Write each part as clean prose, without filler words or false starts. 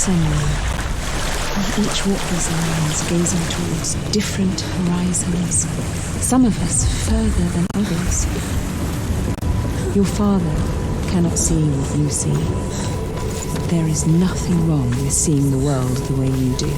Senua. We each walk these lines, gazing towards different horizons, some of us further than others. Your father cannot see what you see. There is nothing wrong with seeing the world the way you do.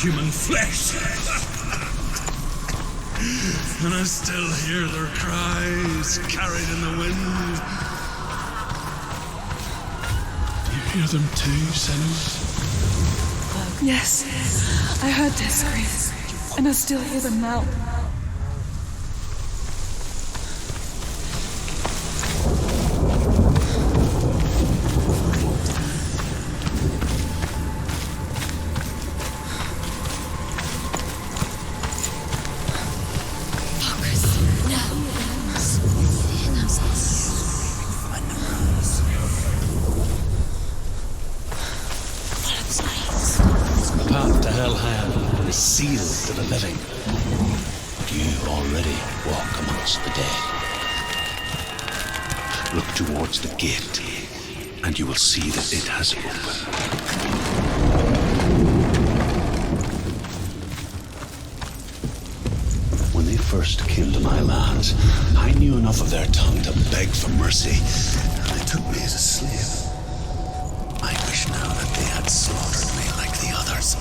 Human flesh. And I still hear their cries carried in the wind. You hear them too, Senua? Yes, I heard their screams, and I still hear them now. Sealed to the living. But you already walk amongst the dead. Look towards the gate, and you will see that it has opened. When they first came to my lands, I knew enough of their tongue to beg for mercy, and they took me as a slave. I wish now that they had slaughtered me like the others.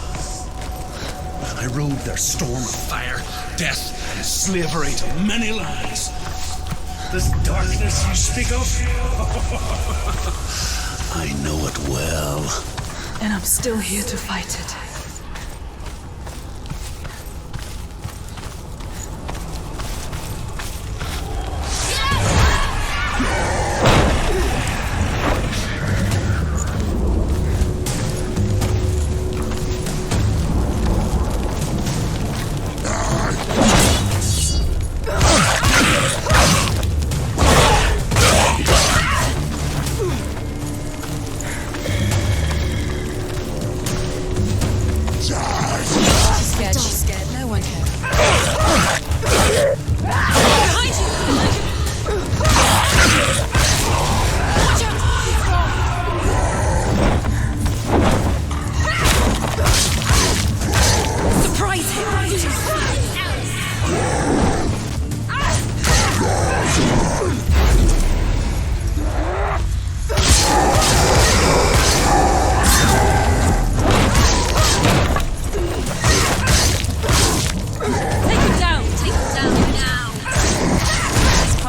I rode their storm of fire, death, and slavery to many lands. This darkness you speak of? I know it well. And I'm still here to fight it.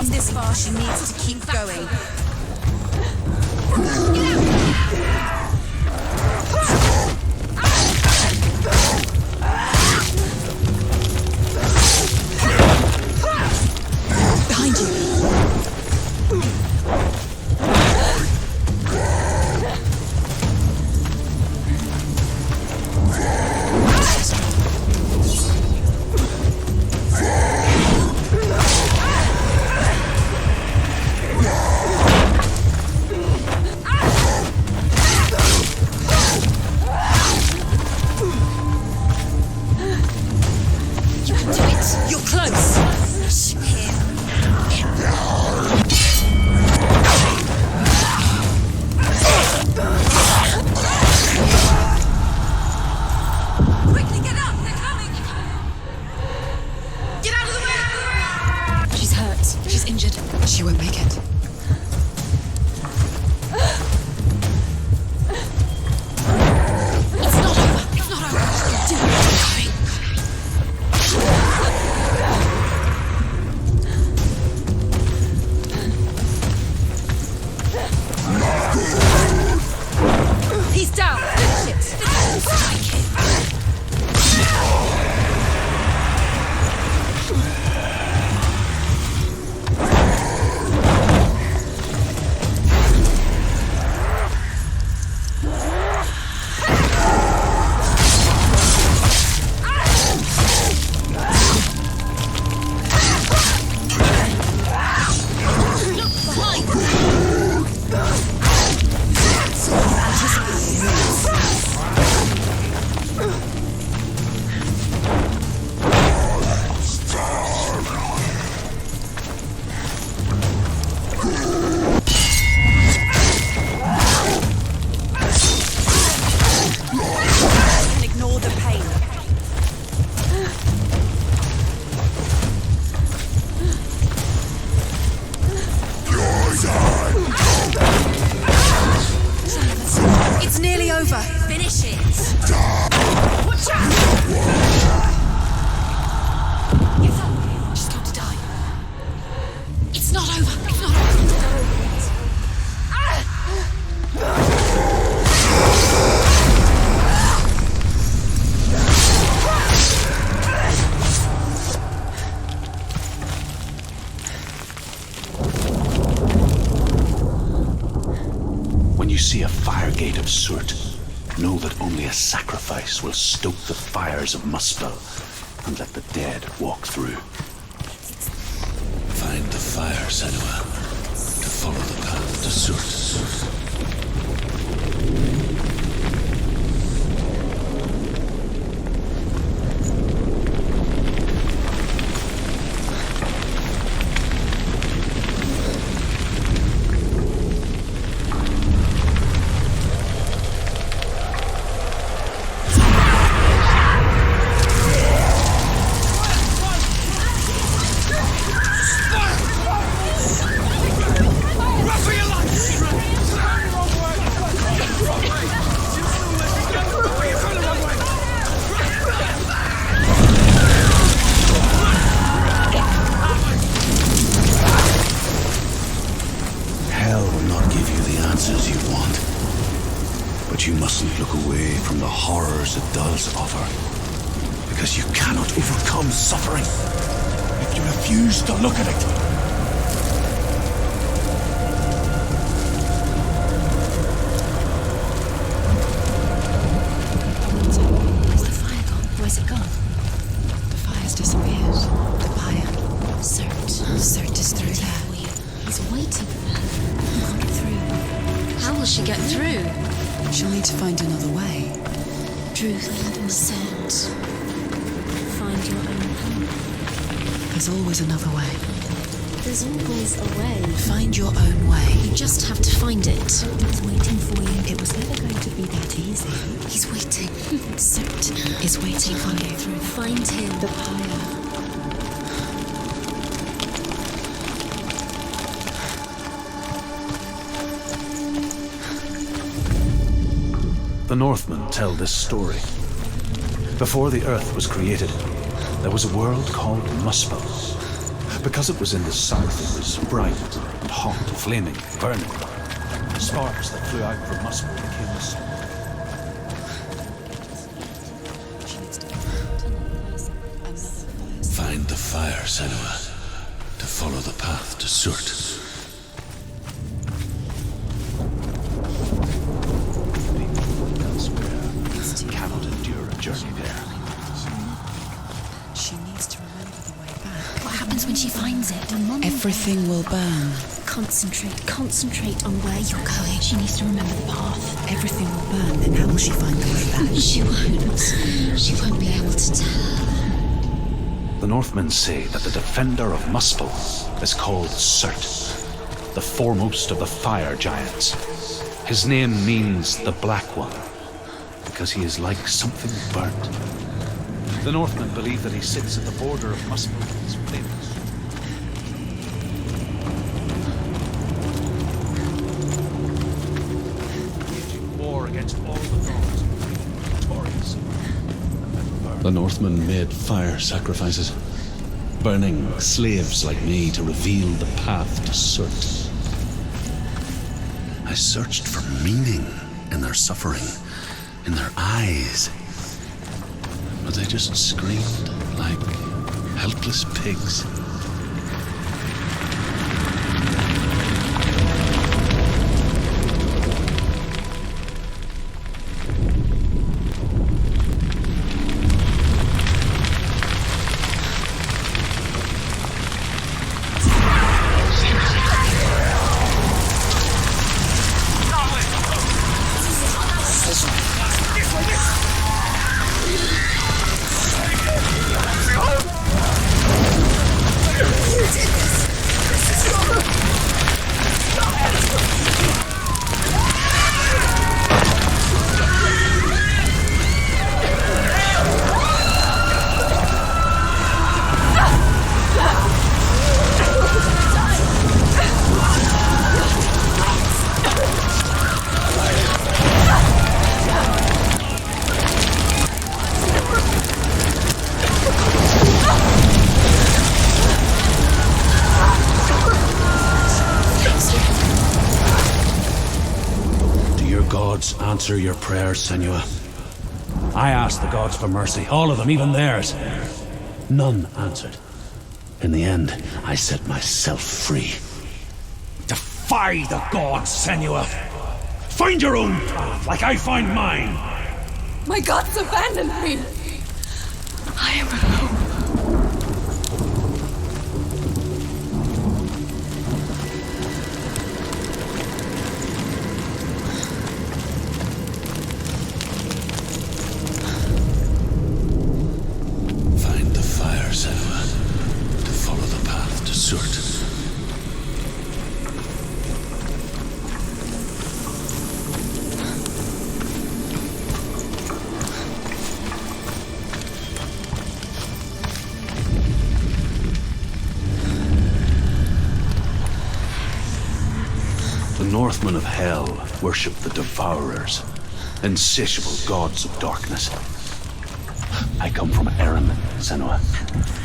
come this far, she needs to keep going. Behind you. She won't make it. It's not over. It's not over. Do it. Hurry. He's down. Shit. Strike him. It's nearly over. Finish it. Watch out! It's up. She's going to die. It's not over. It's not over. When you see a fire gate of Surt, know that only a sacrifice will stoke the fires of Muspel and let the dead walk through. Find the fire, Senua, to follow the path to Surt. You mustn't look away from the horrors it does offer, because you cannot overcome suffering if you refuse to look at it. Where's the fire gone? Where's it gone? The fire's disappeared. The pyre. Surt is through there. He's waiting for her. He can't get through. How will she get through? She'll need to find another way. Truth and scent. Find your own path. There's always another way. There's always a way. Find your own way. You just have to find it. He's waiting for you. It was never going to be that easy. He's waiting. Surt is waiting for you. Find him. The pyre. The Northmen tell this story. Before the earth was created, there was a world called Muspel. Because it was in the south, it was bright and hot, flaming, burning. The sparks that flew out from Muspel became the sun. Find the fire, Senua, to follow the path to Surt. Elsewhere cannot endure a journey there. She needs to remember the way back. What happens when she finds it? Everything will burn. Concentrate on where you're going. She needs to remember the path. Everything will burn, then how will she find the way back? She won't be able to tell. The Northmen say that the defender of Muspel is called Surt, the foremost of the fire giants. His name means the Black One, because he is like something burnt. The Northmen believe that he sits at the border of Muspel with his flames. Waging war against all the gods, victorious. The Northmen made fire sacrifices, burning slaves like me to reveal the path to Surt. I searched for meaning in their suffering, in their eyes. But they just screamed like helpless pigs. Answer your prayers, Senua. I asked the gods for mercy, all of them, even theirs. None answered. In the end, I set myself free. Defy the gods, Senua! Find your own path, like I find mine! My gods abandoned me! I am alone. Northmen of Hell worship the Devourers, insatiable gods of darkness. I come from Erin, Senua,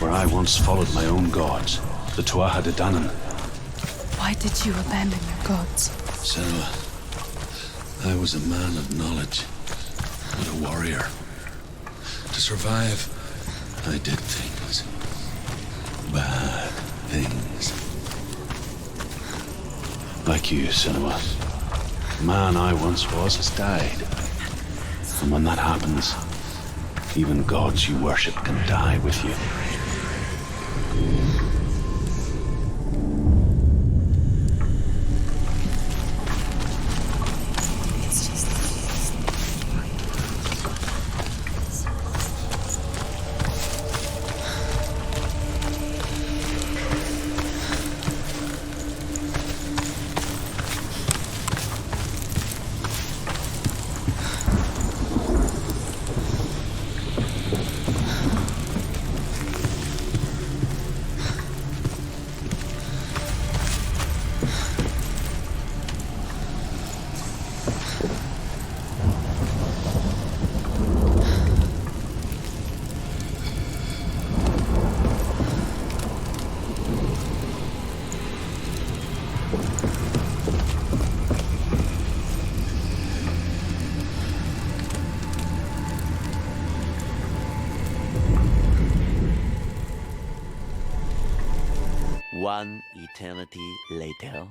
where I once followed my own gods, the Tuatha De Danann. Why did you abandon your gods? Senua, I was a man of knowledge, but a warrior. To survive, I did things. Bad things. Like you, Senua. The man I once was has died. And when that happens, even gods you worship can die with you. One eternity later.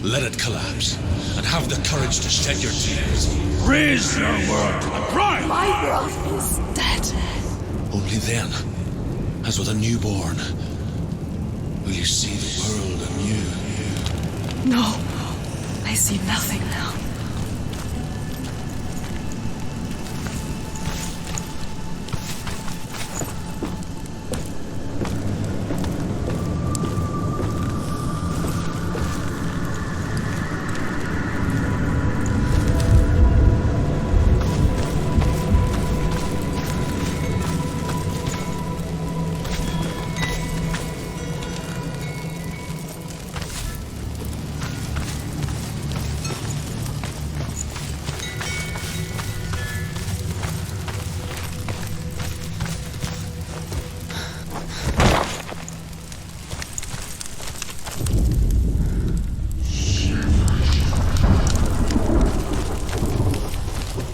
Let it collapse, and have the courage to shed your tears. Raise your world to the prime! My world is dead. Only then, as with a newborn, will you see the world anew. No, I see nothing now.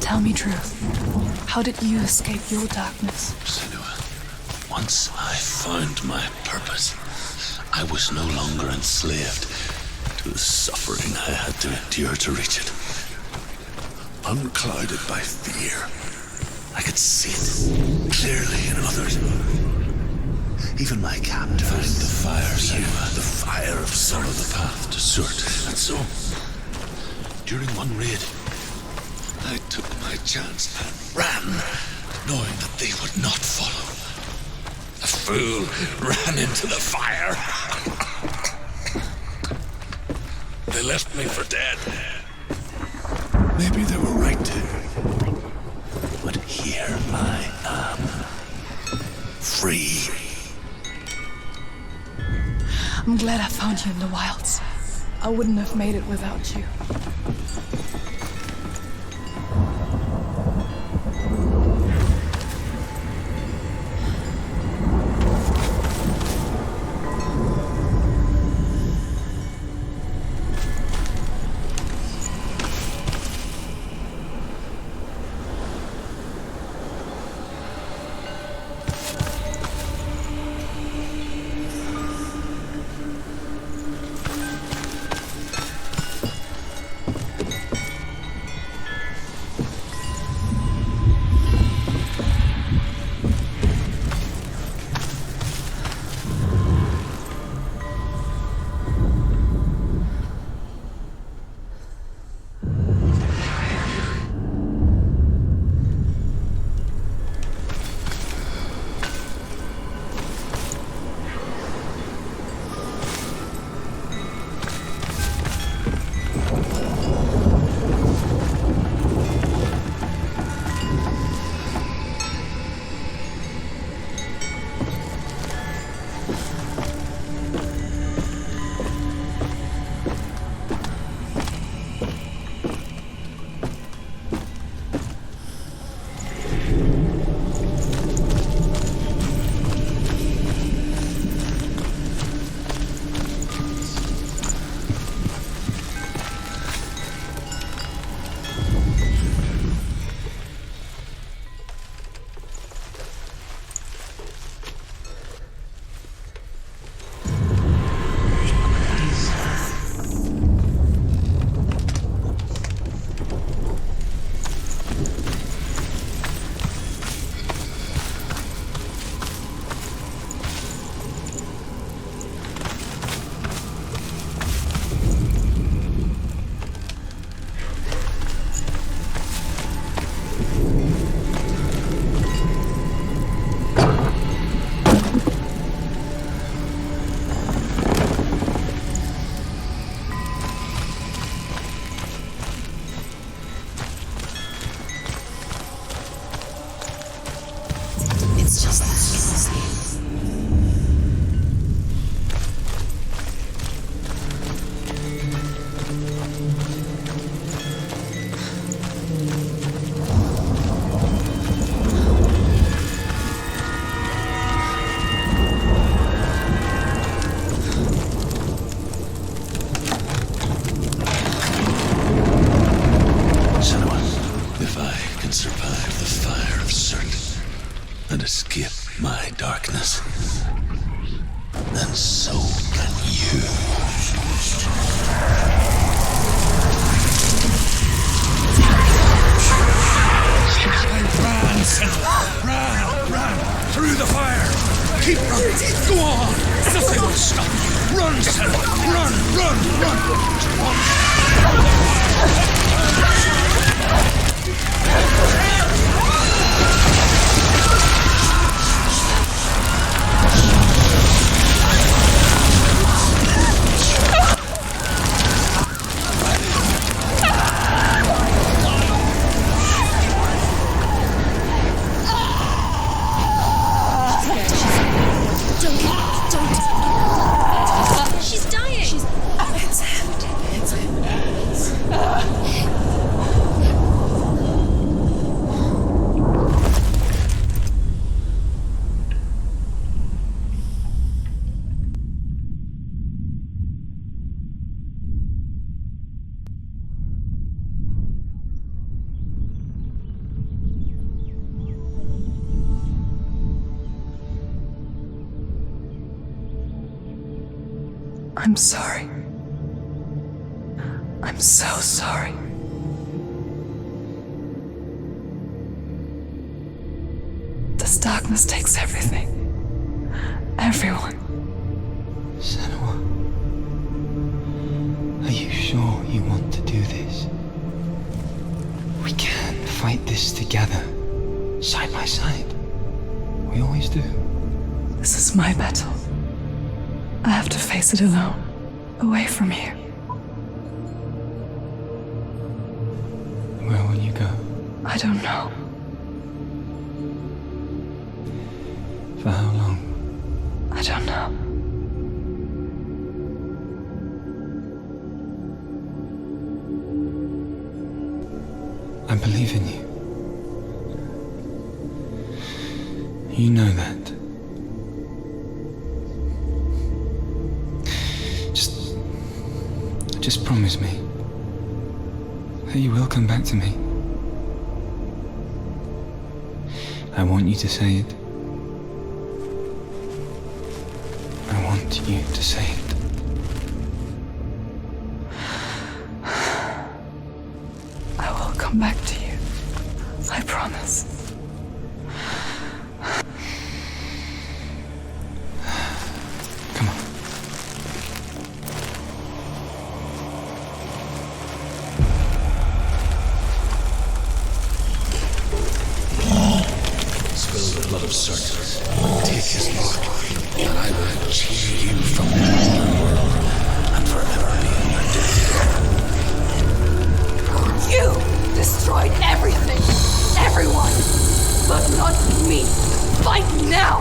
Tell me truth. How did you escape your darkness? Senua, once I found my purpose, I was no longer enslaved to the suffering I had to endure to reach it. Unclouded by fear, I could see it clearly in others. Even my captors found the fire, Senua, the fire of some of the path to Surt. And so, during one raid, I took my chance and ran, knowing that they would not follow. The fool ran into the fire. They left me for dead. Maybe they were right to. free. I'm glad I found you in the wilds. I wouldn't have made it without you. and escape my darkness. And so can you. Run, Senua! Run! Through the fire! Keep running! Go on! Nothing will stop you! Run, Senua! She's dying! It's him. I'm sorry. I'm so sorry. This darkness takes everything. Everyone. Senua, are you sure you want to do this? We can't fight this together, side by side. We always do. This is my battle. I have to face it alone, away from here. Where will you go? I don't know. For how long? I don't know. I believe in you. You know that. Just promise me that you will come back to me. I want you to say it. I want you to say it. I will come back to you. I promise. Come on. Spill the blood of Certus. Take his mark, and I will cheer you from the underworld and forever be in your debt. You destroyed everything, everyone, but not me. Fight now!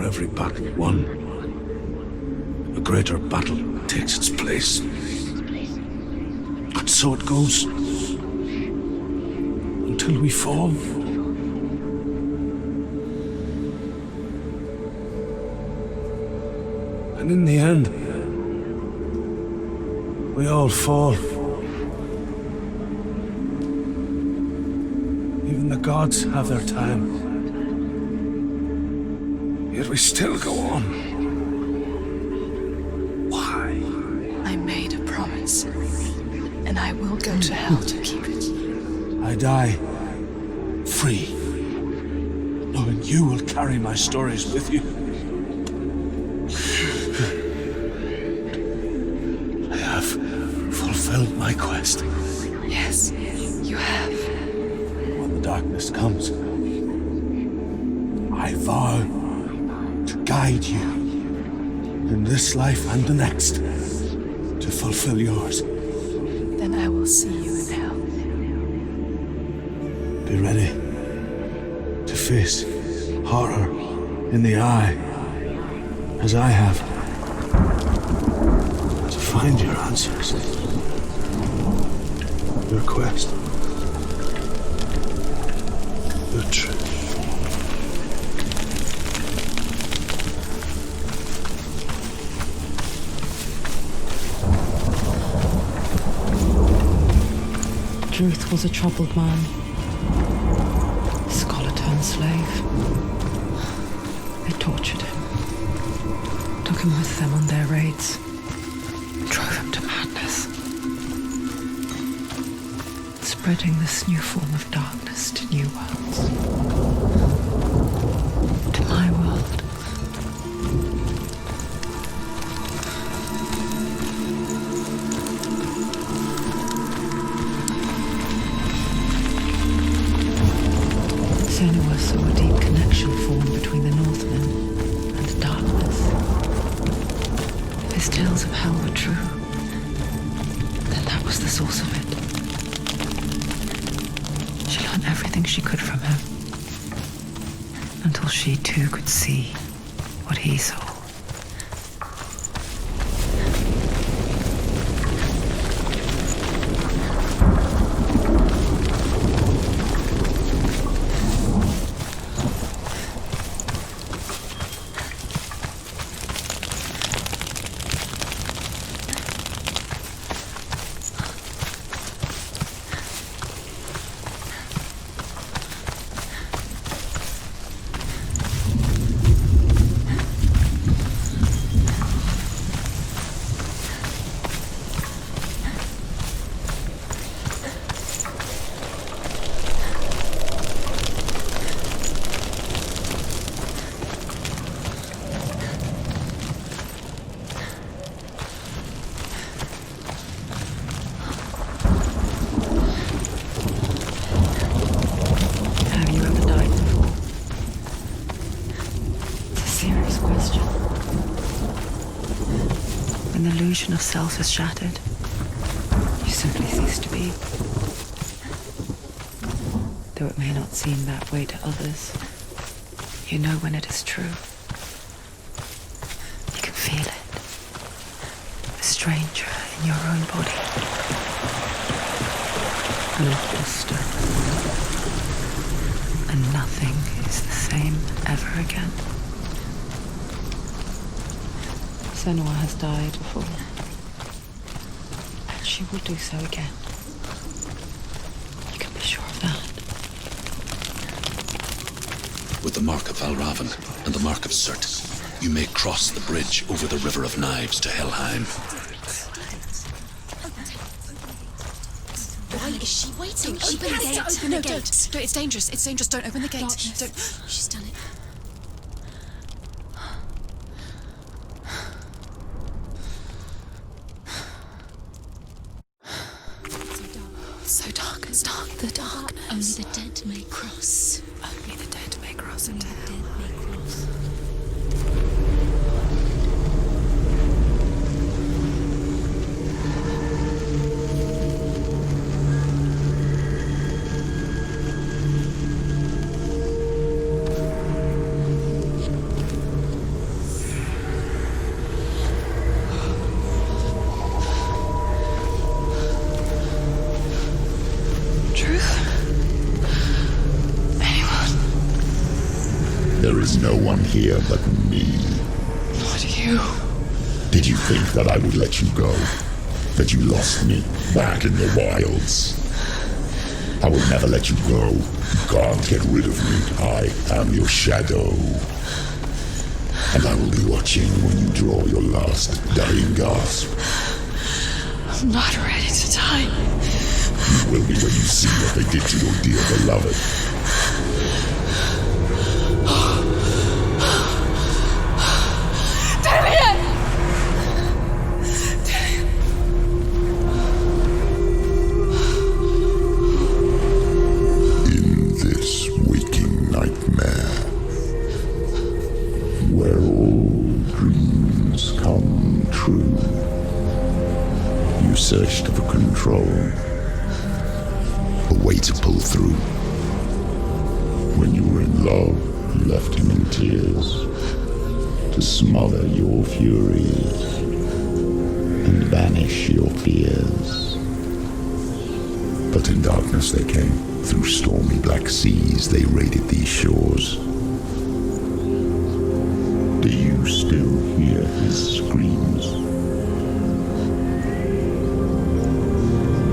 Every battle won, a greater battle takes its place. And so it goes, until we fall. And in the end, we all fall gods have their time. Yet we still go on. Why? I made a promise, and I will go to hell to keep it. I die free, knowing you will carry my stories with you. I have fulfilled my quest. Yes, you have. When the darkness comes, I vow to guide you in this life and the next to fulfill yours. Then I will see you in hell. Be ready to face horror in the eye, as I have, to find your answers, your quest, the truth. Druth was a troubled man. Scholar turned slave. They tortured him. Took him with them on their raids. Drove him to madness. Spreading this new form of darkness to new worlds. To my world. Senua saw a deep connection form between the Northmen and darkness. If his tales of hell were true, then that was the source of it. She learned everything she could from him, until she too could see what he saw. When the illusion of self is shattered, you simply cease to be. Though it may not seem that way to others, you know when it is true. You can feel it. A stranger in your own body. An imposter. And nothing is the same ever again. Senua has died before, and she will do so again. You can be sure of that. With the mark of Valravan and the mark of Surt, you may cross the bridge over the River of Knives to Helheim. Why is she waiting? Open the gate. Open the gate. No, it's dangerous. It's dangerous. Don't open the gate. Don't. She's done it. So dark. It's dark. The darkness. Only the dead may cross. Only the dead may cross into hell. There is no one here but me. Not you. Did you think that I would let you go? That you lost me back in the wilds? I will never let you go. You can't get rid of me. I am your shadow. And I will be watching when you draw your last dying gasp. I'm not ready to die. You will be when you see what they did to your dear beloved. In this waking nightmare, where all dreams come true, you searched for control, a way to pull through. When you were in love, you left him in tears to smother your furies and banish your fears. But in darkness they came, through stormy black seas they raided these shores. Do you still hear his screams?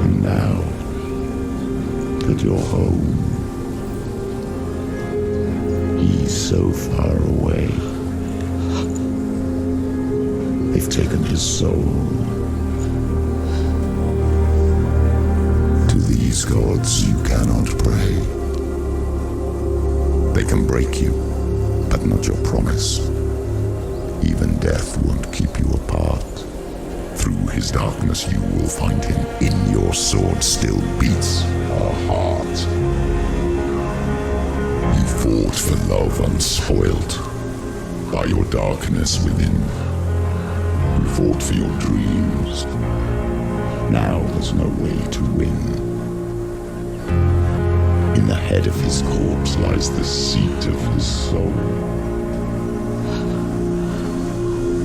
And now that you're home, he's so far away. They've taken his soul. To these gods you cannot pray. They can break you, but not your promise. Even death won't keep you apart. Through his darkness you will find him. In your sword still beats a heart. You fought for love unspoilt by your darkness within. You fought for your dreams. Now there's no way to win. In the head of his corpse lies the seat of his soul.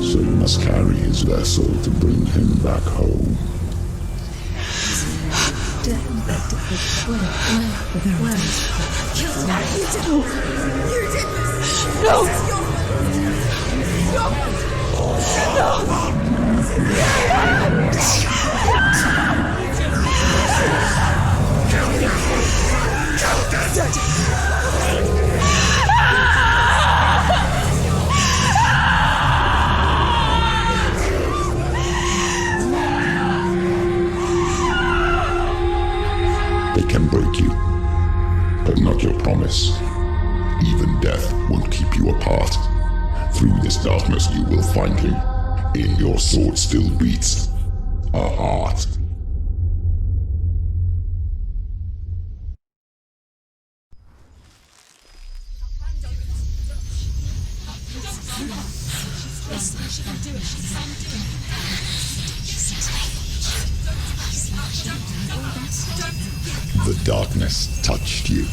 So you must carry his vessel to bring him back home. They can break you, but not your promise. Even death won't keep you apart. Through this darkness you will find him. In your sword still beats a heart. The darkness touched you.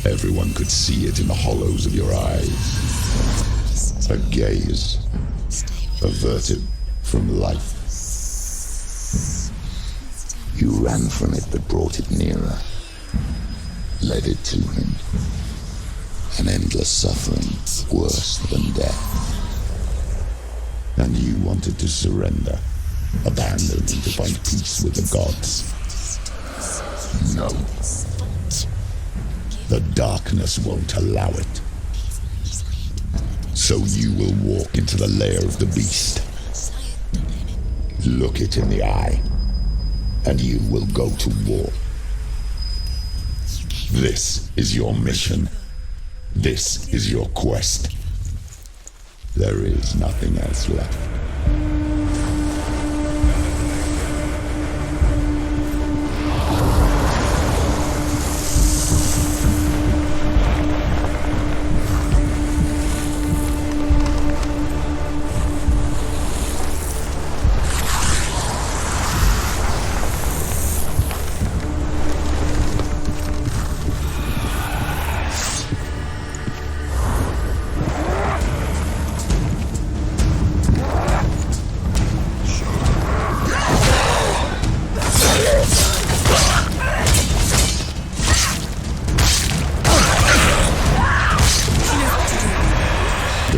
Everyone could see it in the hollows of your eyes. A gaze averted from life. You ran from it but brought it nearer, led it to him. An endless suffering worse than death. And you wanted to surrender, abandon and to find peace with the gods. No. The darkness won't allow it. So you will walk into the lair of the beast. Look it in the eye, and you will go to war. This is your mission. This is your quest. There is nothing else left.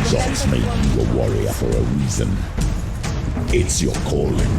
Gods made you a warrior for a reason. It's your calling.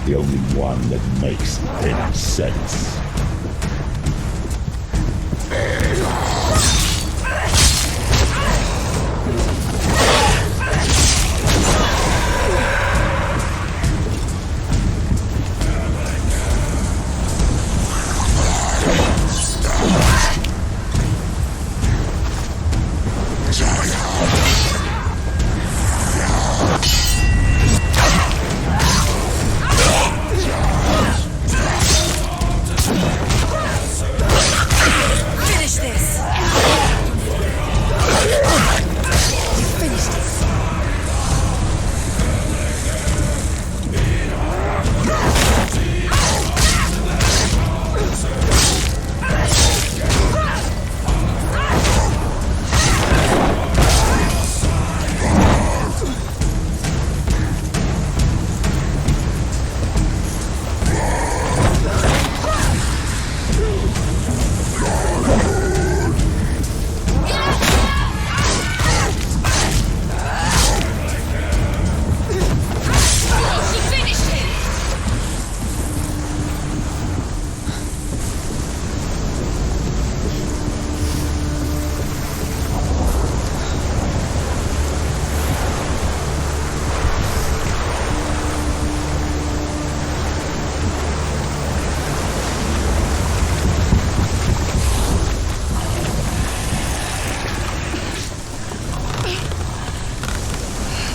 The only one that makes any sense.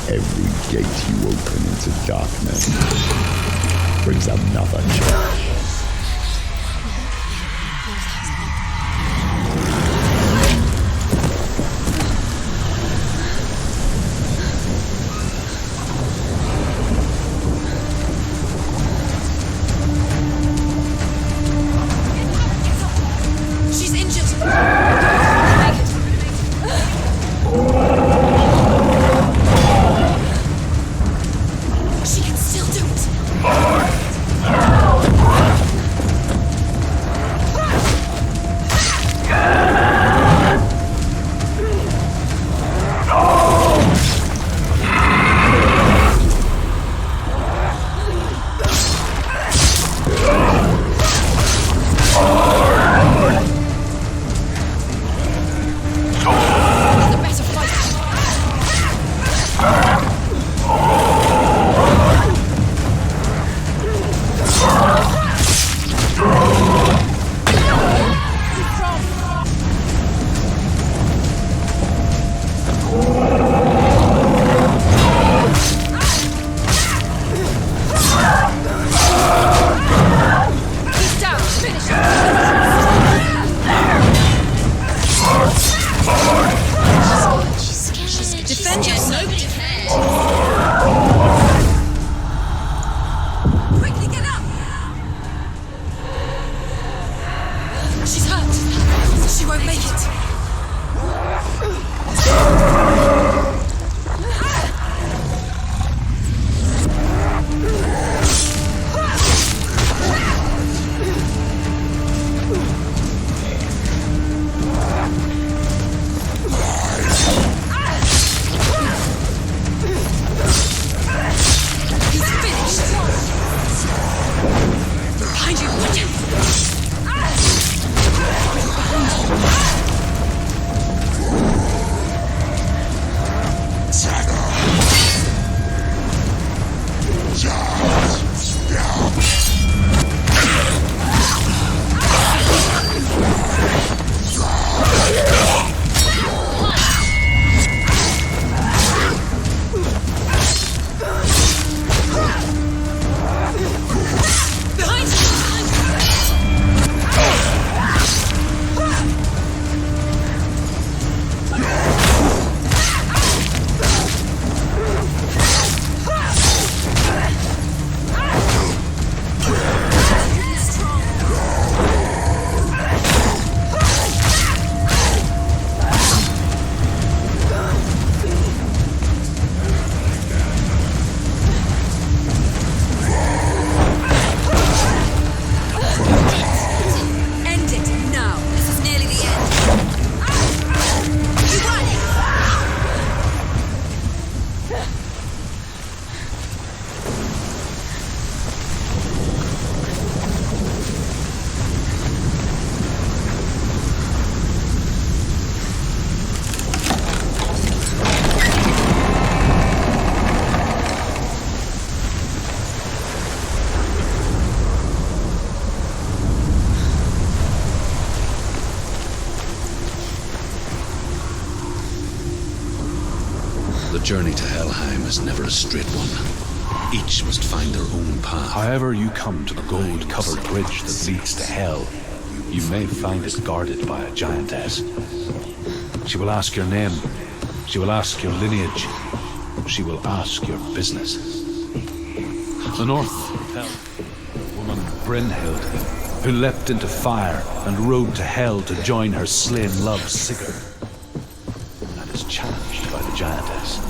Every gate you open into darkness brings another church. She's injured. She can still do it. The better fighter. He's down. Finish him. Defend yourself. Quickly get up. She's hurt. She won't make it. He's finished. Behind you, watch out. journey to Helheim is never a straight one. Each must find their own path. However you come to the gold-covered bridge that leads to Hell, you may find it guarded by a giantess. She will ask your name. She will ask your lineage. She will ask your business. The North Hell, the woman Brynhild, who leapt into fire and rode to Hell to join her slain love Sigurd, and is challenged by the giantess.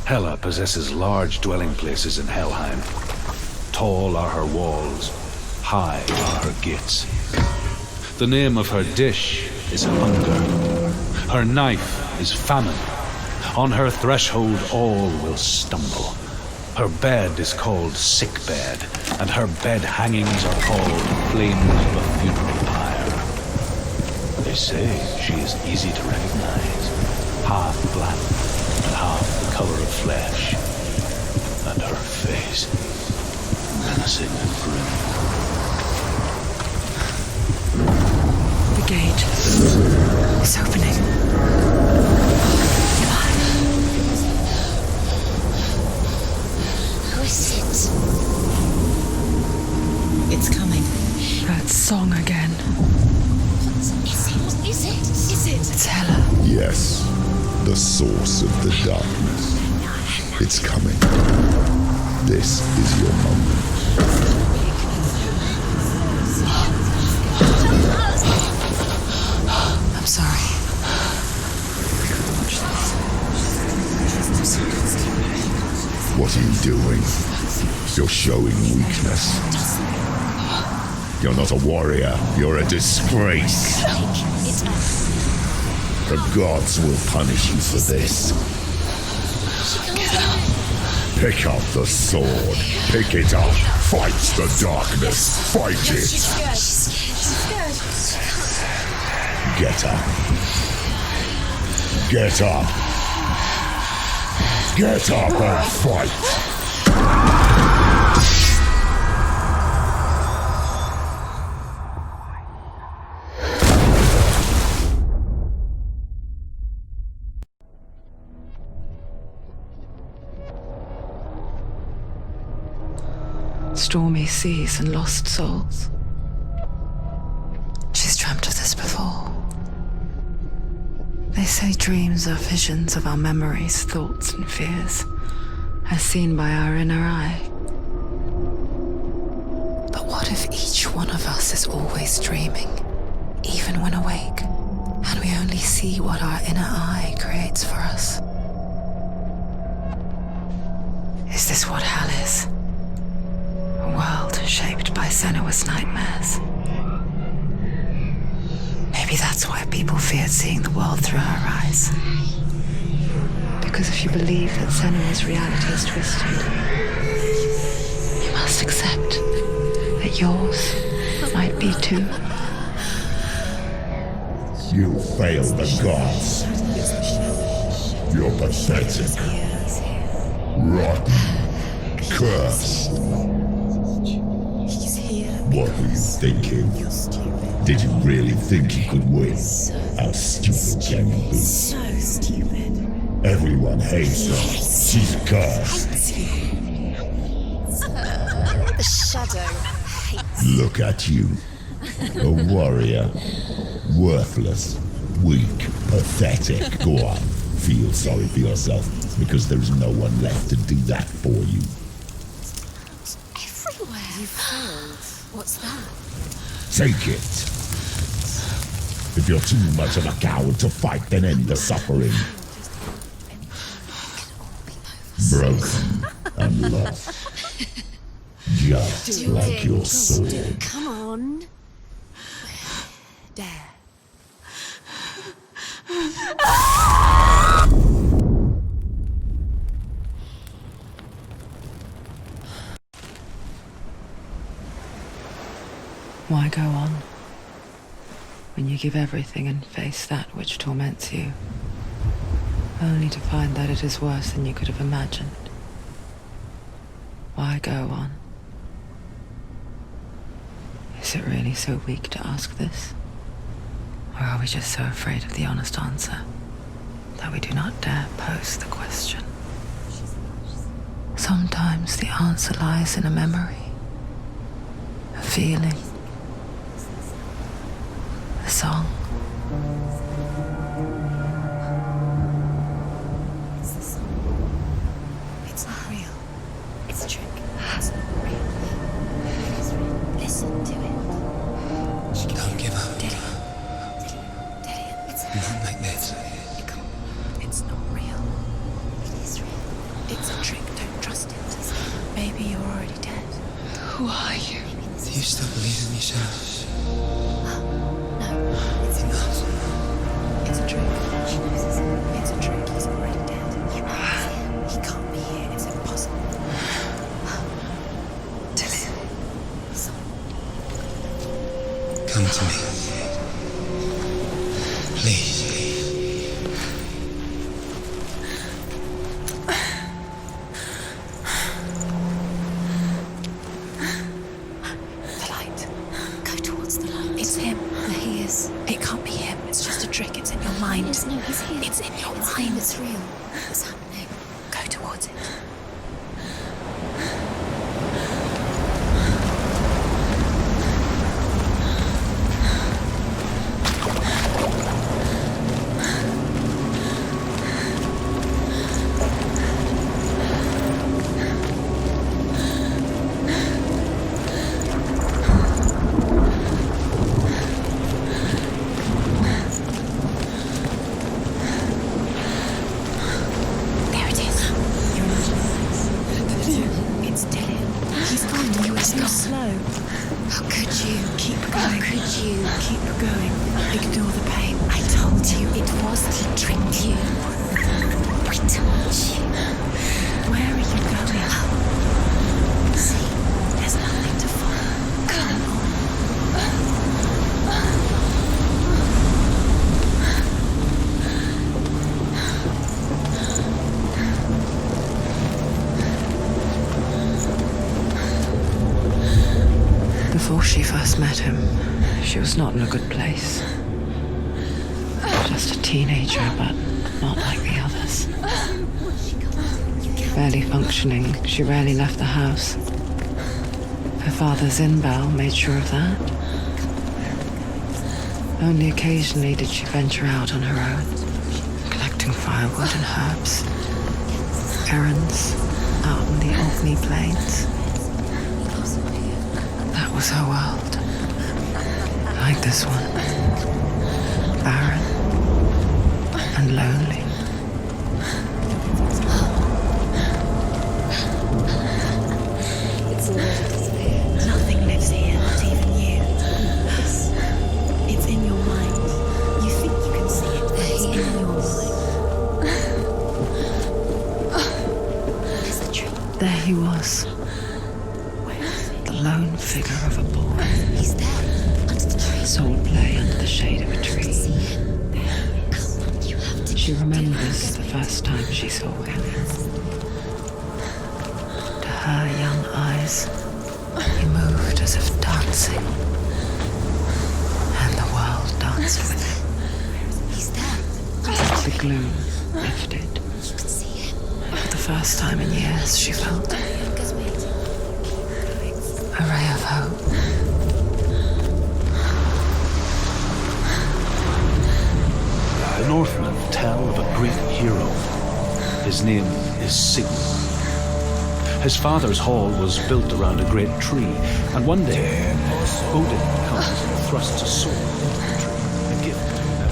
Hela possesses large dwelling places in Helheim. Tall are her walls, high are her gates. The name of her dish is hunger. Her knife is famine. On her threshold all will stumble. Her bed is called sick bed, and her bed hangings are called flames of a funeral pyre. say she is easy to recognize. Half black and half the color of flesh. And her face, menacing and grim. The gate is opening. Who is it? It's coming. That song again. What is it? It's Hela. Yes, the source of the darkness. It's coming. This is your moment. I'm sorry. What are you doing? You're showing weakness. You're not a warrior. You're a disgrace. The gods will punish you for this. Pick up the sword. Pick it up. Fight the darkness. Fight it. Get up. Get up. Get up and fight. Stormy seas and lost souls. She's dreamt of this before. They say dreams are visions of our memories, thoughts and fears, as seen by our inner eye. But what if each one of us is always dreaming, even when awake, and we only see what our inner eye creates for us? Is this what hell is? A world shaped by Senua's nightmares. Maybe that's why people feared seeing the world through her eyes. Because if you believe that Senua's reality is twisted, you must accept that yours might be too. You failed the gods. You're pathetic. Rotten. Cursed. What were you thinking? Did you really think you could win? How stupid can you be? So stupid. Everyone hates her. She's cursed. The shadow hates. Look at you. A warrior. Worthless. Weak. Pathetic. Go on. Feel sorry for yourself, because there is no one left to do that for you. Everywhere. You failed. What's that? Take it. If you're too much of a coward to fight, then end the suffering. Broken and lost. Just like your sword. Come on. Dare. Why go on when you give everything and face that which torments you, only to find that it is worse than you could have imagined? Why go on? Is it really so weak to ask this? Or are we just so afraid of the honest answer that we do not dare pose the question? Sometimes the answer lies in a memory, a feeling, a song. It's not real. It's a trick. It's not real. It is real. Listen to it. Don't give up. Daddy. It's Not like this. It's not real. It is real. It's a trick. Don't trust it. Maybe you're already dead. Who are you? Do you still believe in yourself? No, it's Enough. It's a trick. She knows it's a trick. He's already dead. He can't be here. It's impossible. Come to me. It's in your mind. It's real. What's happening? Go towards it. Before she first met him, she was not in a good place. Just a teenager, but not like the others. Barely functioning, she rarely left the house. Her father's in-bell made sure of that. Only occasionally did she venture out on her own, collecting firewood and herbs, errands out in the Orkney Plains. That was her world. Like this one. Barren and lonely. Nothing lives here, not even you. It's in your mind. You think you can see it, but it's in your mind. It's the truth. There he was. The lone figure of a boy. He's there, under the tree. Soul play under the shade of a tree. She remembers the first time she saw him. To her young eyes, he moved as if dancing. And the world danced with him. He's there. The gloom lifted. You can see him. For the first time in years, she felt a ray of hope. The Northmen tell of a great hero. His name is Senua. His father's hall was built around a great tree, and one day Odin comes and thrusts a sword into the tree, a gift to heaven.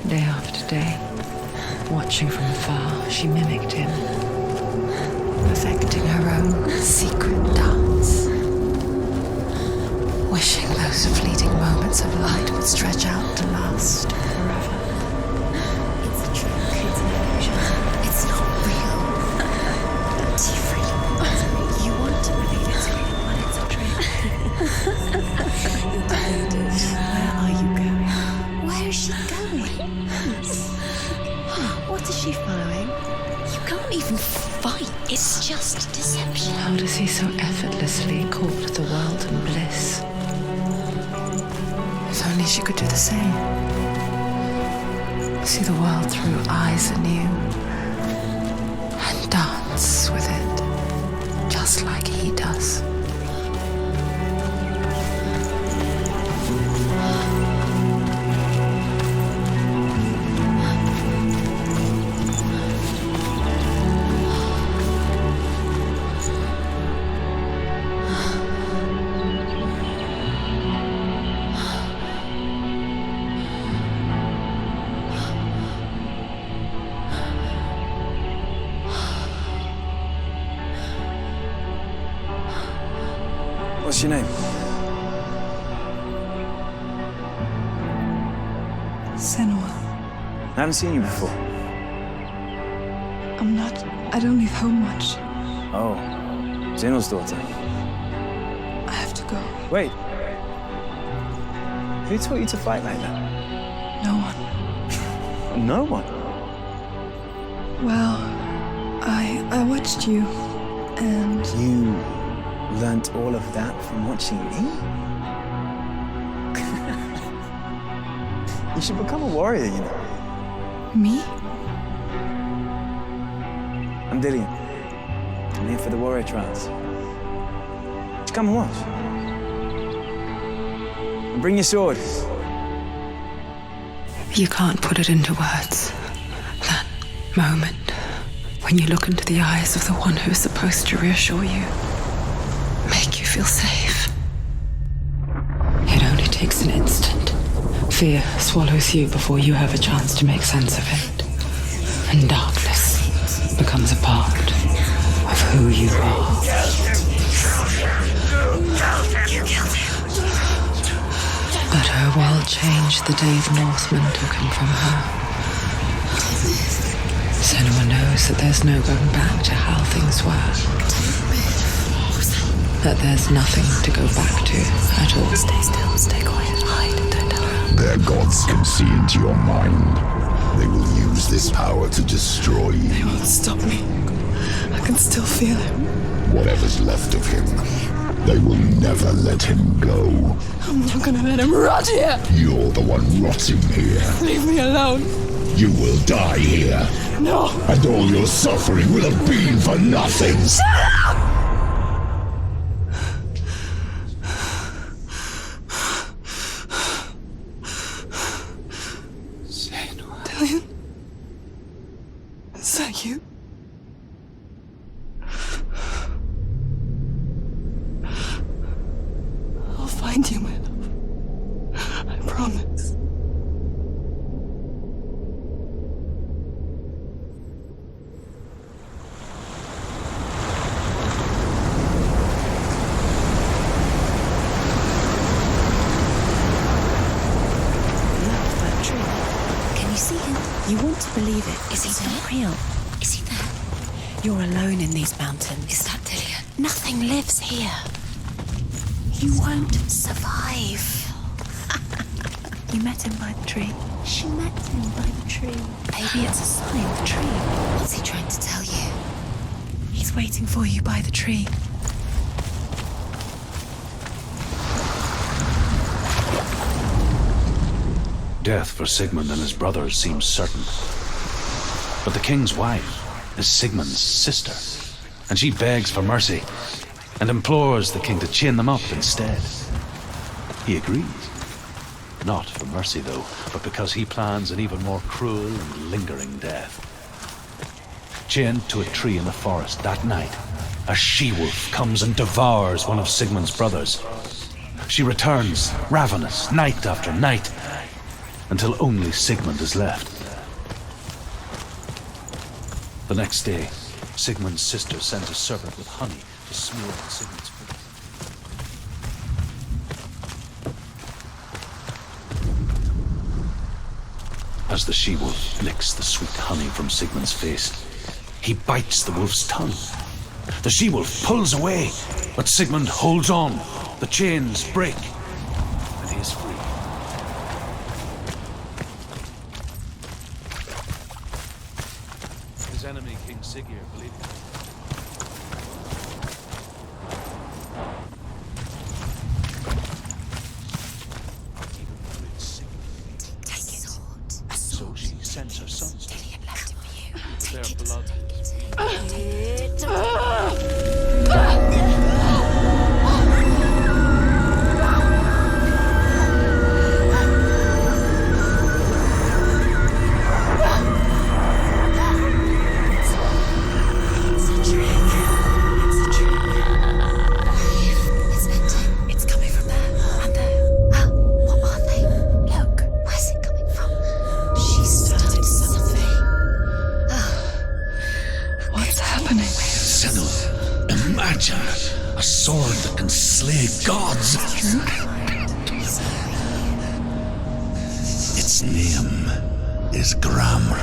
Day after day, watching from afar, she mimicked him, perfecting her own secret dance, wishing those fleeting moments of light would stretch out to last forever. It's a trick. It's an illusion. It's not real. Do you really want it? You want to believe it's real, but it's a trick. You're deluded. Where are you going? Where is she going? What is she following? You can't even fight. It's just deception. How does he so effortlessly court the world and bliss? If only she could do the same. See the world through eyes anew and dance with it, just like he does. What's your name? I haven't seen you before. I don't leave home much. Oh, Zenua's daughter. I have to go. Wait. Who taught you to fight like that? No one. No one? Well, I watched you, and... You learnt all of that from watching me? You should become a warrior, you know. Me? I'm Dillian. I'm here for the warrior trials. Just come and watch. And bring your sword. You can't put it into words. That moment when you look into the eyes of the one who's supposed to reassure you, make you feel safe. It only takes an instant. Fear swallows you before you have a chance to make sense of it. And darkness becomes a part of who you are. But her world changed the day the Northmen took him from her. Senua knows that there's no going back to how things were. That there's nothing to go back to at all. Stay still, stay quiet, hide, don't tell her. Their gods can see into your mind. They will use this power to destroy you. They won't stop me. I can still feel him. Whatever's left of him, they will never let him go. I'm not gonna let him rot here. You're the one rotting here. Leave me alone. You will die here. No. And all your suffering will have been for nothing. Shut up! Dillian? Is that you? I'll find you, my love. I promise. You want to believe it. Is he not real? Is he there? You're alone in these mountains. Is that Dillian? Nothing lives here. You won't survive. You met him by the tree. She met him by the tree. Maybe it's a sign, the tree. What's he trying to tell you? He's waiting for you by the tree. Death for Sigmund and his brothers seems certain. But the king's wife is Sigmund's sister, and she begs for mercy and implores the king to chain them up instead. He agrees. Not for mercy, though, but because he plans an even more cruel and lingering death. Chained to a tree in the forest that night, a she-wolf comes and devours one of Sigmund's brothers. She returns, ravenous, night after night, until only Sigmund is left. The next day, Sigmund's sister sends a servant with honey to smear on Sigmund's face. As the she-wolf licks the sweet honey from Sigmund's face, he bites the wolf's tongue. The she-wolf pulls away, but Sigmund holds on. The chains break, and he is free. His enemy, King Siggeir, believed him. Take it. So she sends her sons to Dillian left it for you. their Take it. blood. It's coming from there and there. Oh, what are they? Look, where's it coming from? She started something. What's happening? Senua, imagine a sword that can slay gods. Its name is Gramr.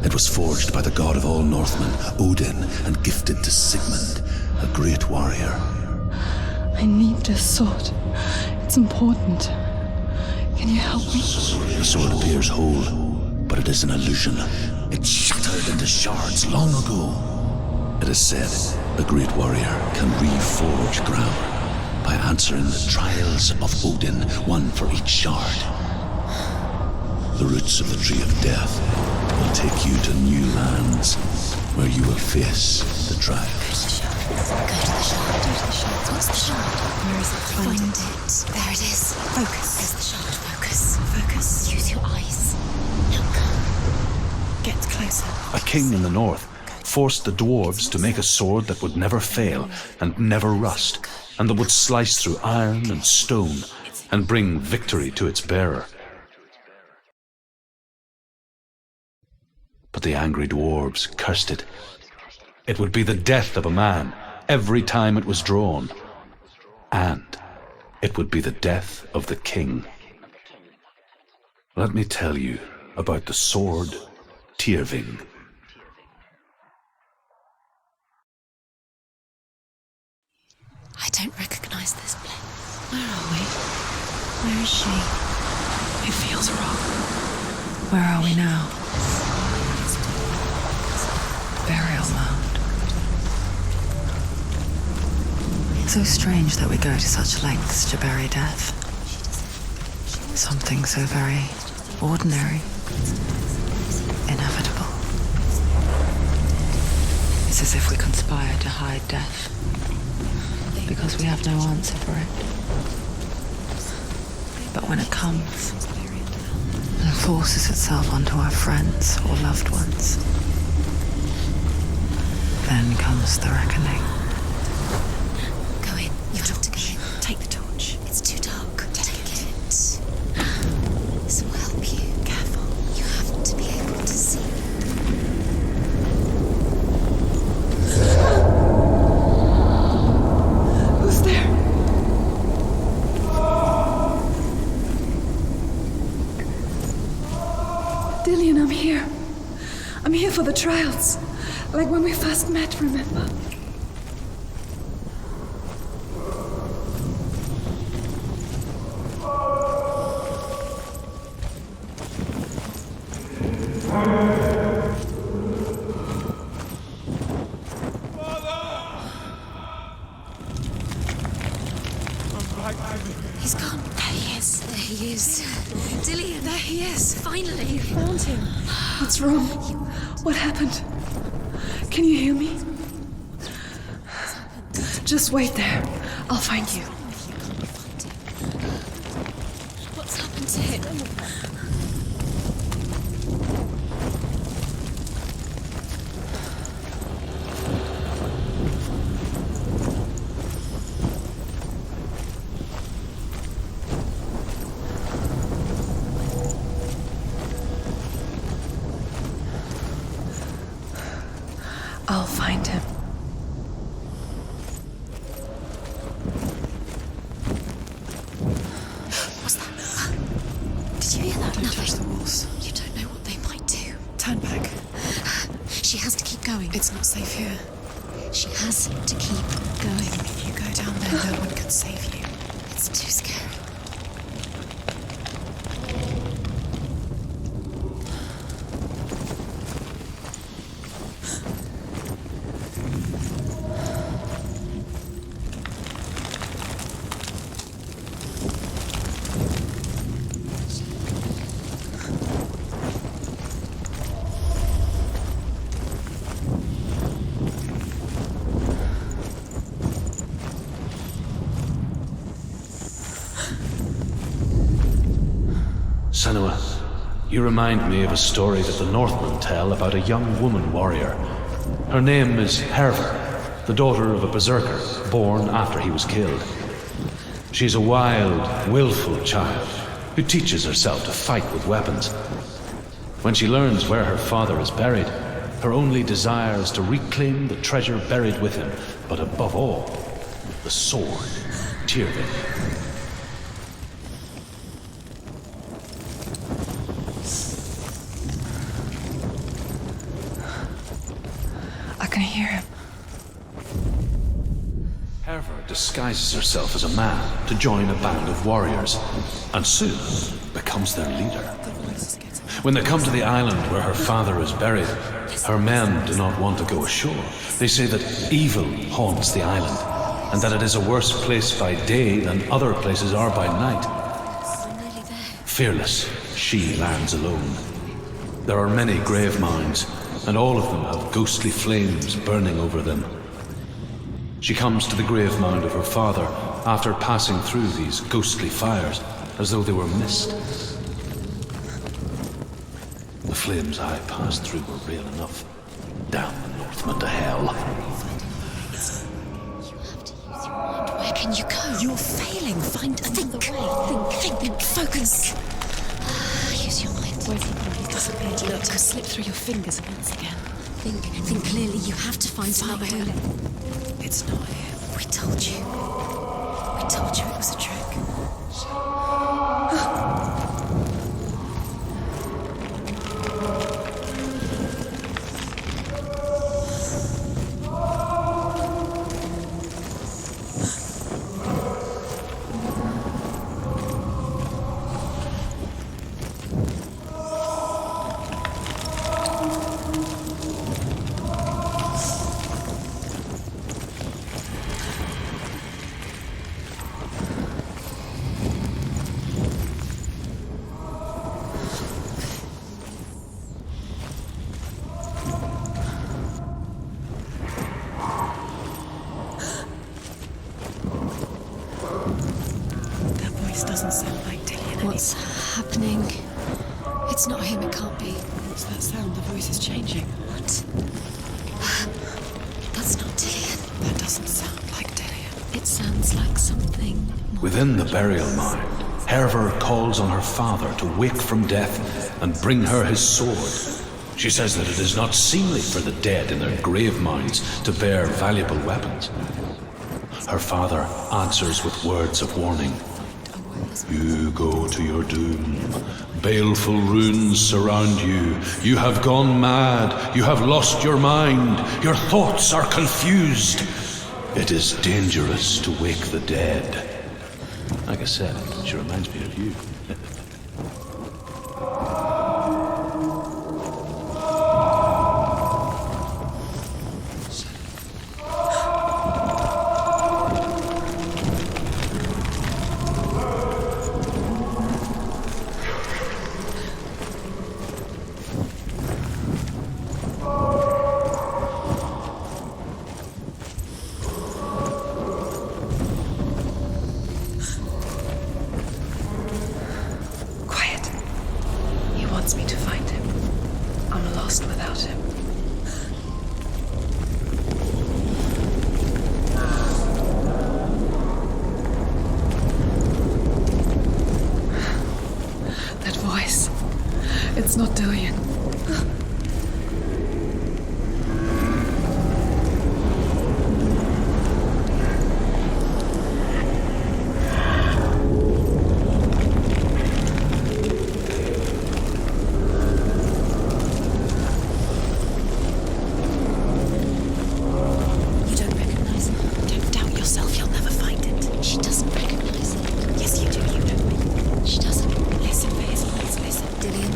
It was forged by the god of all Northmen, Odin, and gifted to Sigmund, a great warrior. I need this sword. It's important. Can you help me? The sword appears whole, but it is an illusion. It shattered into shards long ago. It is said a great warrior can reforge Gramr by answering the trials of Odin, one for each shard. The roots of the Tree of Death will take you to new lands where you will face the trials. Go to the shard. What's the shard? Where is it? Find it. There it is. Focus. Where's the shard? Focus. Focus. Use your eyes. Look. Get closer. A king in the north forced the dwarves to make a sword that would never fail and never rust, and that would slice through iron and stone and bring victory to its bearer. But the angry dwarves cursed it. It would be the death of a man every time it was drawn. And it would be the death of the king. Let me tell you about the sword Tyrving. I don't recognize this place. Where are we? Where is she? It feels wrong. Where are we now? Burial mound. So strange that we go to such lengths to bury death. Something so very ordinary, inevitable. It's as if we conspire to hide death, because we have no answer for it. But when it comes and forces itself onto our friends or loved ones, then comes the reckoning. Go in. You have to go in. Take the torch. It's too dark. Take it. This will help you. Careful. You have to be able to see. Who's there? Dillian, I'm here. I'm here for the trials. Like when we first met, remember? He's gone. There he is. There he is. Dillian, there he is. Finally. You found him. What's wrong? What happened? Can you hear me? Just wait there. I'll find you. What's happened to him? I'll find him. What's that? Did you hear that? Don't touch the walls. You don't know what they might do. Turn back. She has to keep going. It's not safe here. She has to keep going. If you go down there, no one can save you. It's too scary. Senua, you remind me of a story that the Northmen tell about a young woman warrior. Her name is Hervor, the daughter of a berserker born after he was killed. She's a wild, willful child who teaches herself to fight with weapons. When she learns where her father is buried, her only desire is to reclaim the treasure buried with him, but above all, the sword, Tyrving. can hear him. Herver disguises herself as a man to join a band of warriors, and soon becomes their leader. When they come to the island where her father is buried, her men do not want to go ashore. They say that evil haunts the island, and that it is a worse place by day than other places are by night. Fearless, she lands alone. There are many grave mounds, and all of them have ghostly flames burning over them. She comes to the grave mound of her father after passing through these ghostly fires, as though they were mist. The flames I passed through were real enough. Damn the Northmen to hell. Where can you go? You're failing. Find another way. Think. Focus. Use your mind. Where's he gone? He's disappeared. Look, slip through your fingers once again. Think clearly. You have to find another way. It's not here. We told you it was a trick. Doesn't sound like Dillian. What's happening? It's not him, it can't be. What's that sound? The voice is changing. What? That's not Dillian. That doesn't sound like Dillian. It sounds like something more. Within the burial mound, Herver calls on her father to wake from death and bring her his sword. She says that it is not seemly for the dead in their grave mounds to bear valuable weapons. Her father answers with words of warning. You go to your doom. Baleful runes surround you. You have gone mad. You have lost your mind. Your thoughts are confused. It is dangerous to wake the dead. Like I said, she reminds me of you. It's not Dillian. You don't recognize her? Don't doubt yourself, you'll never find it. She doesn't recognize it. Yes, you do, you know. She doesn't. Listen for his voice, listen. Dillian.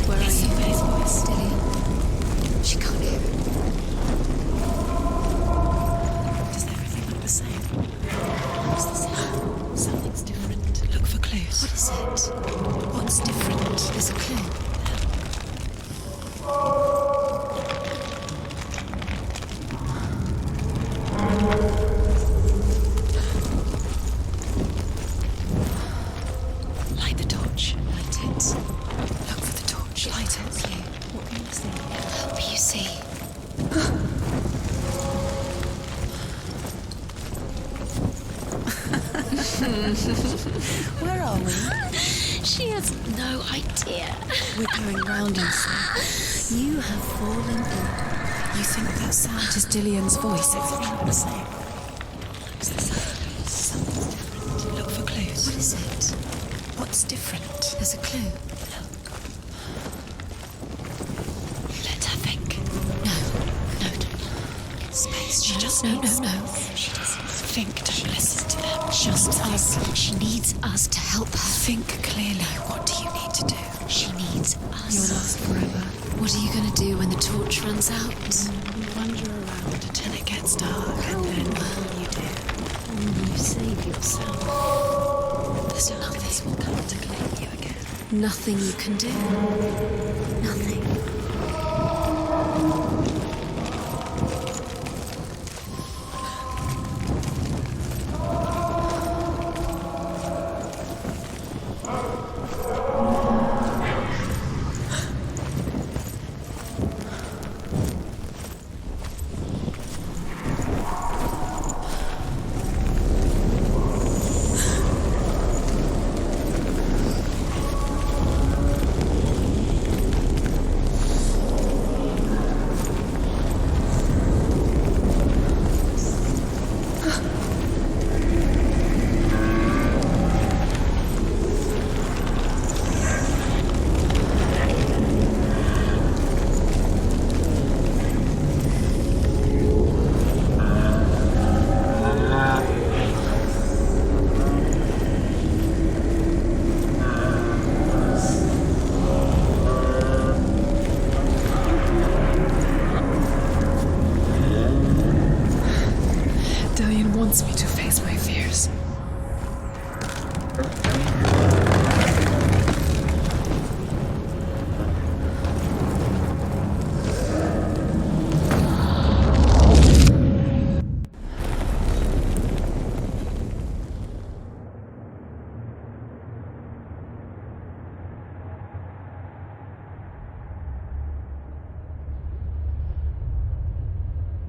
Where are you? Listen for his voice. Dillian. She can't hear it. Does everything look the same? What's the same? Something's different. Look for clues. What is it? What's different? There's a clue. Light the torch. Light it. Look for the torch. Light it. Okay. What can you see? It'll help you see. Where are we? She has no idea. We're going round in circles. You have fallen in. You think that sound is Dillian's voice? Everything look the same. Looks the same. Something's different. Look for clues. What is it? What's different? There's a clue. Look. Let her think. No, don't. space. She just no. She doesn't think. Don't listen to them. Just us. She needs us to help her. Think clearly. What do you need to do? She needs us. You're lost forever. What are you going to do when the torch runs out? You wander around until it gets dark, and then what will you do? You save yourself. There's nothing. This will come to claim you again. Nothing you can do. Nothing. Wants me to face my fears.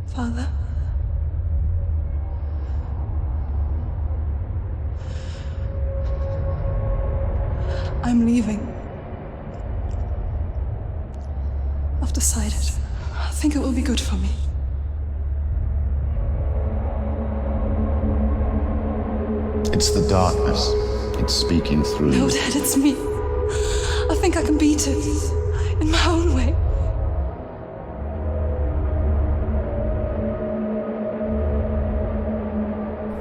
Father? I'm leaving. I've decided. I think it will be good for me. It's the darkness. It's speaking through No, you. Dad, it's me. I think I can beat it. In my own way.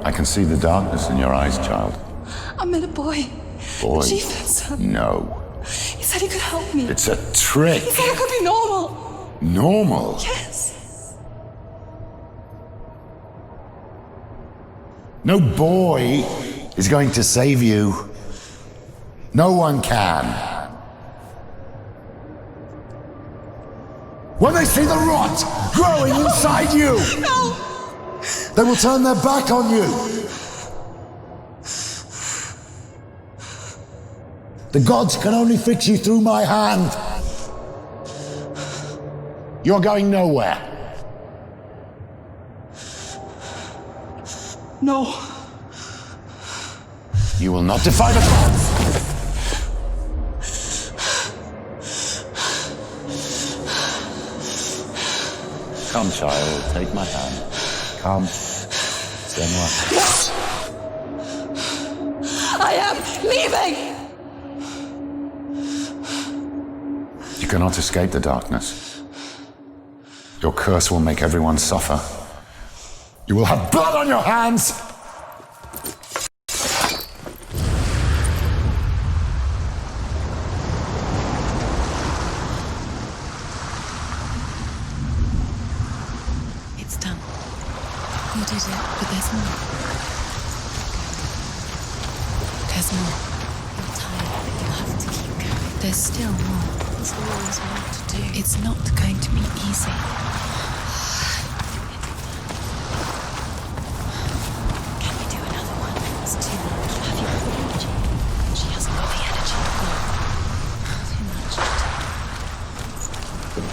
I can see the darkness in your eyes, child. I met a boy. Boy. The chieftain's son. No. He said he could help me. It's a trick. He said I could be normal. Normal? Yes. No boy is going to save you. No one can. When they see the rot growing inside you, No! they will turn their back on you. The gods can only fix you through my hand. You're going nowhere. No. You will not defy the gods. Come, child, take my hand. Come. Senua. Yes! I am leaving! You cannot escape the darkness. Your curse will make everyone suffer. You will have blood on your hands! It's done. You did it, but there's more. There's more. You're tired, but you have to keep going. There's still more. There's always more to do. It's not going to be easy. Can you do another one? It's too much. Have you got the energy? She hasn't got the energy. Too much to do.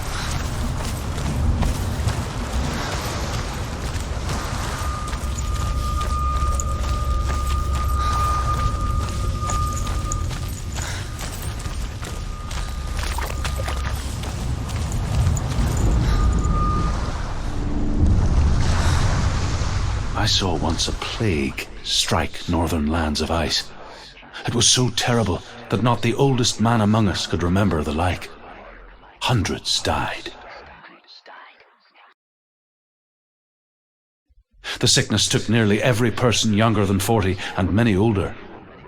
I saw once a plague strike northern lands of ice. It was so terrible that not the oldest man among us could remember the like. Hundreds died. The sickness took nearly every person younger than 40 and many older.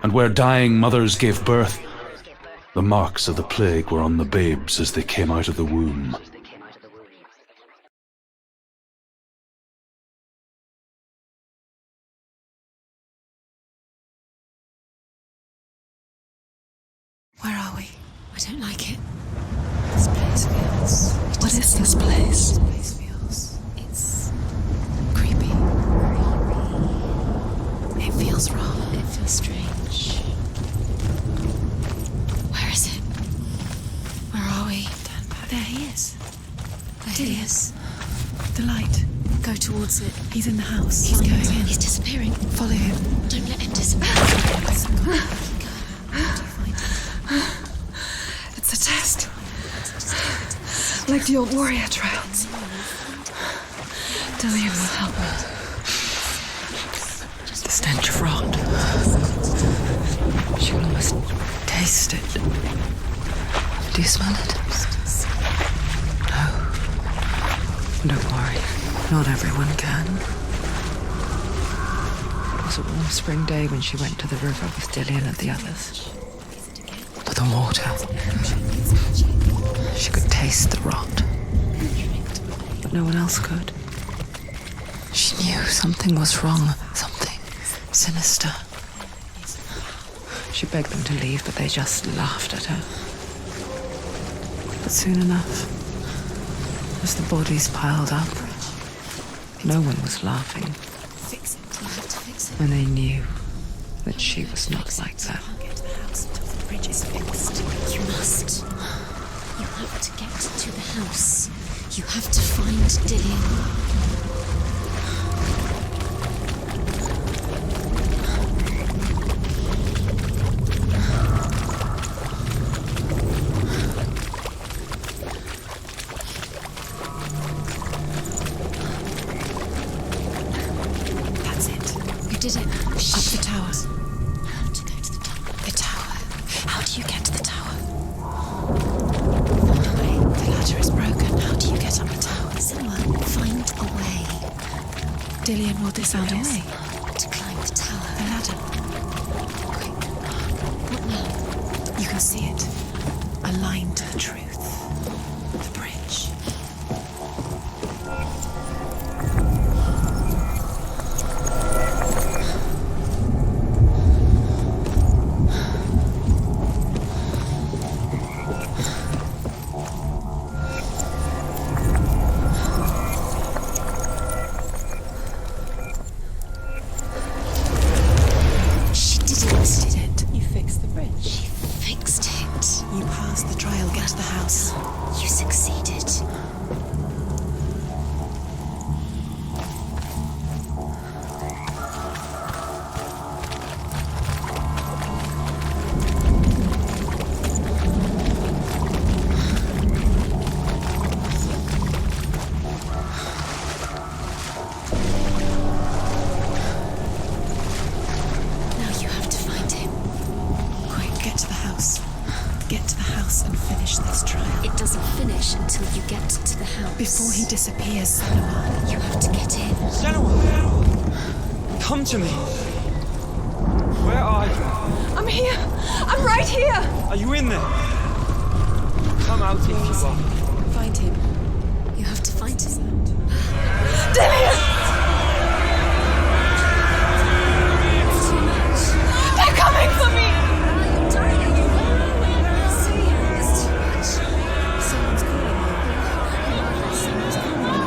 And where dying mothers gave birth, the marks of the plague were on the babes as they came out of the womb. Where are we? I don't like it. This place feels... What is this place? This place feels... It's... creepy. It feels wrong. It feels strange. Where is it? Where are we? Turn back. There he is. There he is. The light. Go towards it. He's in the house. He's going in. He's disappearing. Follow him. Don't let him disappear. It's a test. Like the old warrior trials. Dillian will help us. The stench of rot. She will almost taste it. Do you smell it? No. Don't worry. Not everyone can. It was a warm spring day when she went to the river with Dillian and the others. But the water. She could taste the rot. But no one else could. She knew something was wrong. Something sinister. She begged them to leave, but they just laughed at her. But soon enough, as the bodies piled up, no one was laughing. Fix it. You have to fix it. And they knew that she was not like that. Get to the house until the bridge is fixed. You must. You have to get to the house. You have to find Dillian. That's it. You did it. Up the tower. How to go to the tower? The tower. How do you get to the tower? The ladder is broken. How do you get up the tower? Senua, find a way. Dillian will disarm Find a us. way to climb the tower. The ladder. Quick. What now? You can see it. A line to the truth. The bridge. She did it. You fixed the bridge. She fixed it. You passed the trial. Get to the house. You succeeded. Now you have to find him. Quick, get to the house. Get to the house and finish this trial. It doesn't finish until you get to the house. Before he disappears, Senua. You have to get in. Senua! Come to me! Where are you? I'm here! I'm right here! Are you in there? Come out if you are. Find him. You have to find him. Dillian! It's too much. They're coming for me! I'm dying. It's too much. Someone's calling you. Someone's calling you.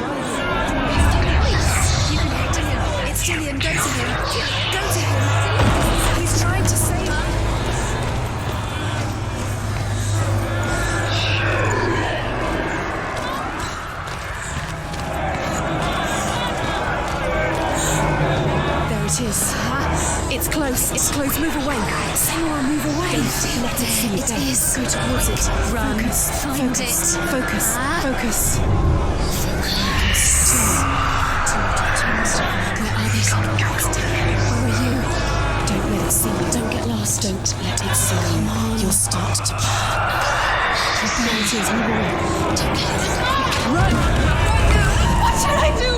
You can hear Dillian. It's Dillian. Go to him. Go to him. He's trying to save you. There it is. It's close. It's close. Move away. Senua, move away. Let it see you. It Go. is. Go towards it. Run. Focus. Find Focus. it. Focus. Focus. Where are they? Where are you? Don't let it see you. Don't get lost. Don't let it see you. Come on. You'll start to burn. There it is. Move away. Don't get lost. Run! What should I do?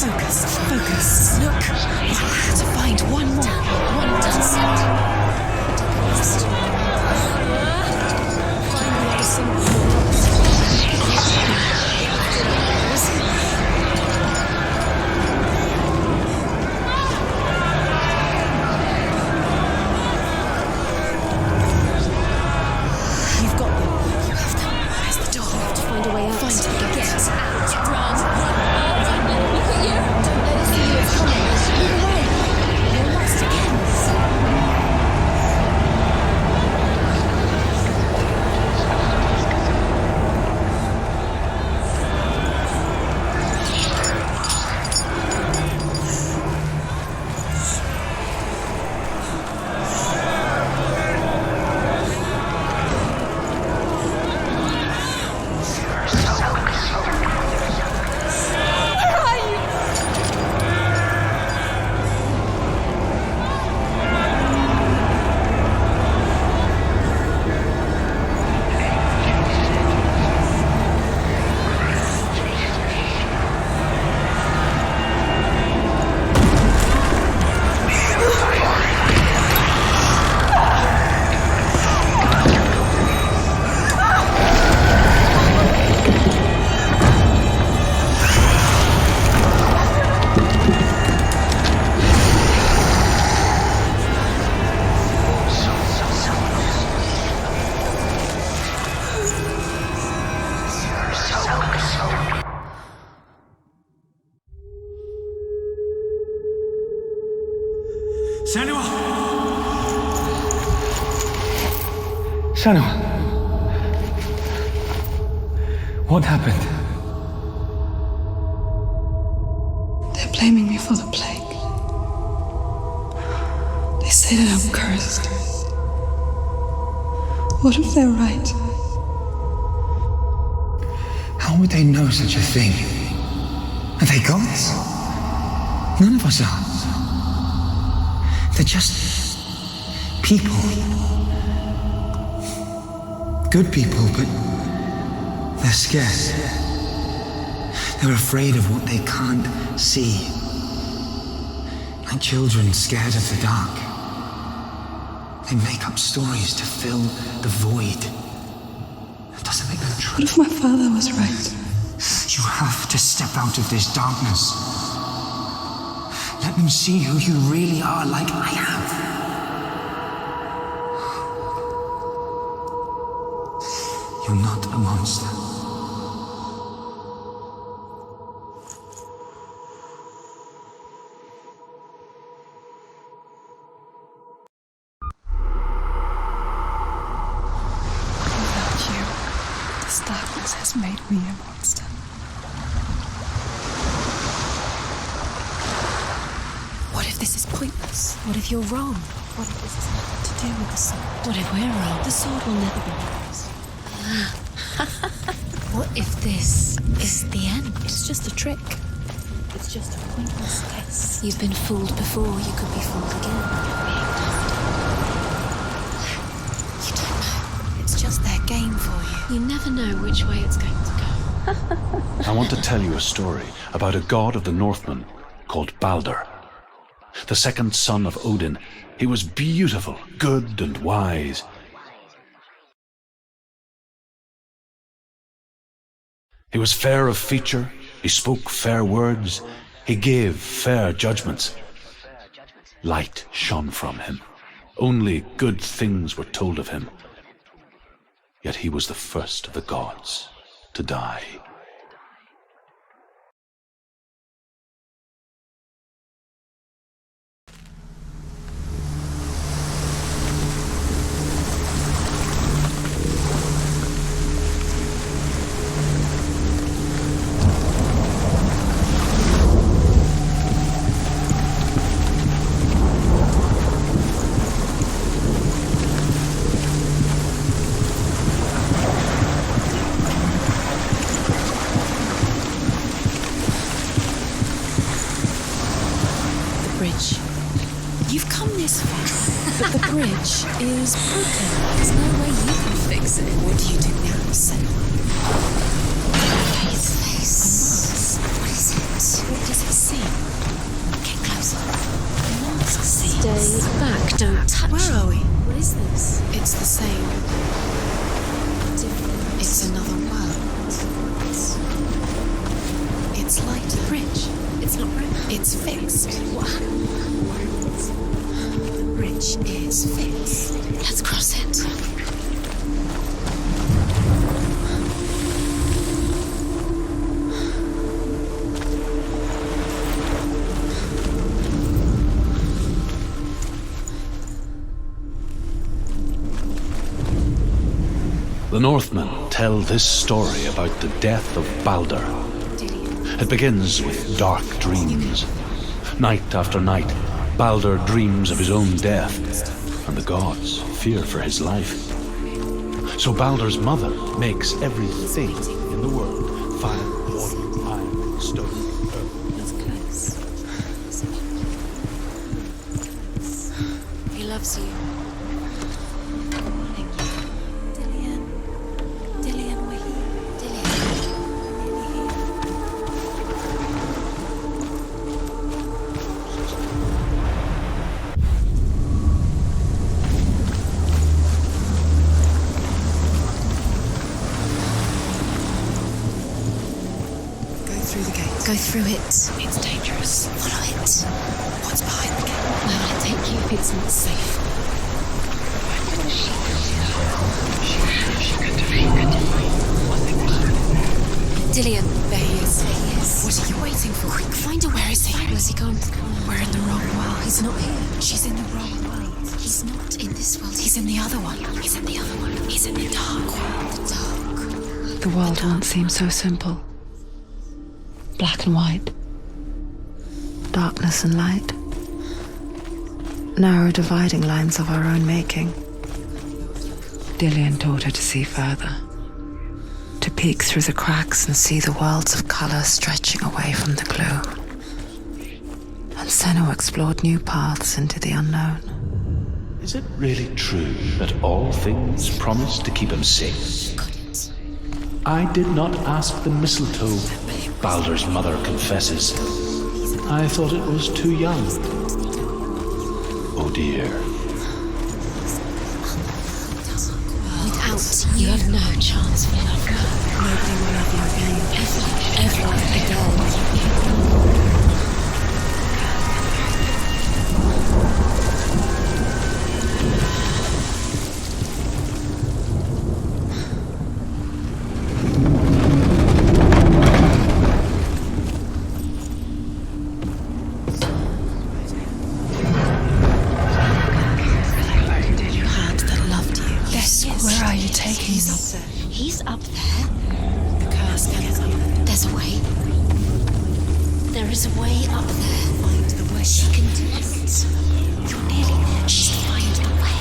Focus, focus. Look, you have to find one more. One dust. Find the other symbol. You've got them. You have them. Where's the door? You have to find a way out. Find it. Get us out. Run. Look at you. Don't let us see you. It's coming. Move away. You're lost again. Senua! Senua! What happened? They're blaming me for the plague. They say that I'm cursed. What if they're right? How would they know such a thing? Are they gods? None of us are. They're just people. Good people, but they're scared. They're afraid of what they can't see. Like children scared of the dark. They make up stories to fill the void. That doesn't make them true. What if my father was right? You have to step out of this darkness. Let them see who you really are, like I have. You're not a monster. Without you, this darkness has made me a monster. What if this is pointless? What if you're wrong? What if this has nothing to do with the sword? What if we're wrong? The sword will never be ours. What if this is the end? It's just a trick. It's just a pointless guess. You've been fooled before, you could be fooled again. You don't know. It's just their game for you. You never know which way it's going to go. I want to tell you a story about a god of the Northmen called Baldur. The second son of Odin. He was beautiful, good and wise. He was fair of feature, he spoke fair words, he gave fair judgments. Light shone from him. Only good things were told of him. Yet he was the first of the gods to die. You've come this far, but the bridge is broken. There's no way you can fix it. What do you do now, Senua? His face. A mask. What is it? What does it see? Get closer. Stay back, don't touch. Where are we? What is this? It's the same. Different. It's another world. It's like a bridge. It's not right. It's fixed. What happened? The bridge is fixed. Let's cross it. The Northmen tell this story about the death of Baldur. It begins with dark dreams. Night after night, Baldur dreams of his own death, and the gods fear for his life. So Baldur's mother makes everything in the world: fire, water, iron, stone, earth. That's close. He loves you. Go through it. It's dangerous. Follow it. What's behind the gate? Where will I take you? It's not safe. Dillian, there he is. What are you waiting for? Quick, find her. Where is he? Where's he gone? We're in the wrong world. He's not here. She's in the wrong world. He's not in this world. He's in the other one. He's in the other one. He's in the dark world. The dark. The world once seemed so simple. Black and white. Darkness and light. Narrow dividing lines of our own making. Dillian taught her to see further. To peek through the cracks and see the worlds of color stretching away from the gloom. And Senua explored new paths into the unknown. Is it really true that all things promise to keep him safe? I did not ask the mistletoe, Baldur's mother confesses. I thought it was too young. Oh dear. Without you have no chance for love. Nobody will love you again. Ever again. He's up there. The curse is up there. There's a way. There is a way up there. Find the way. She can do it. You're nearly there. Just find the way.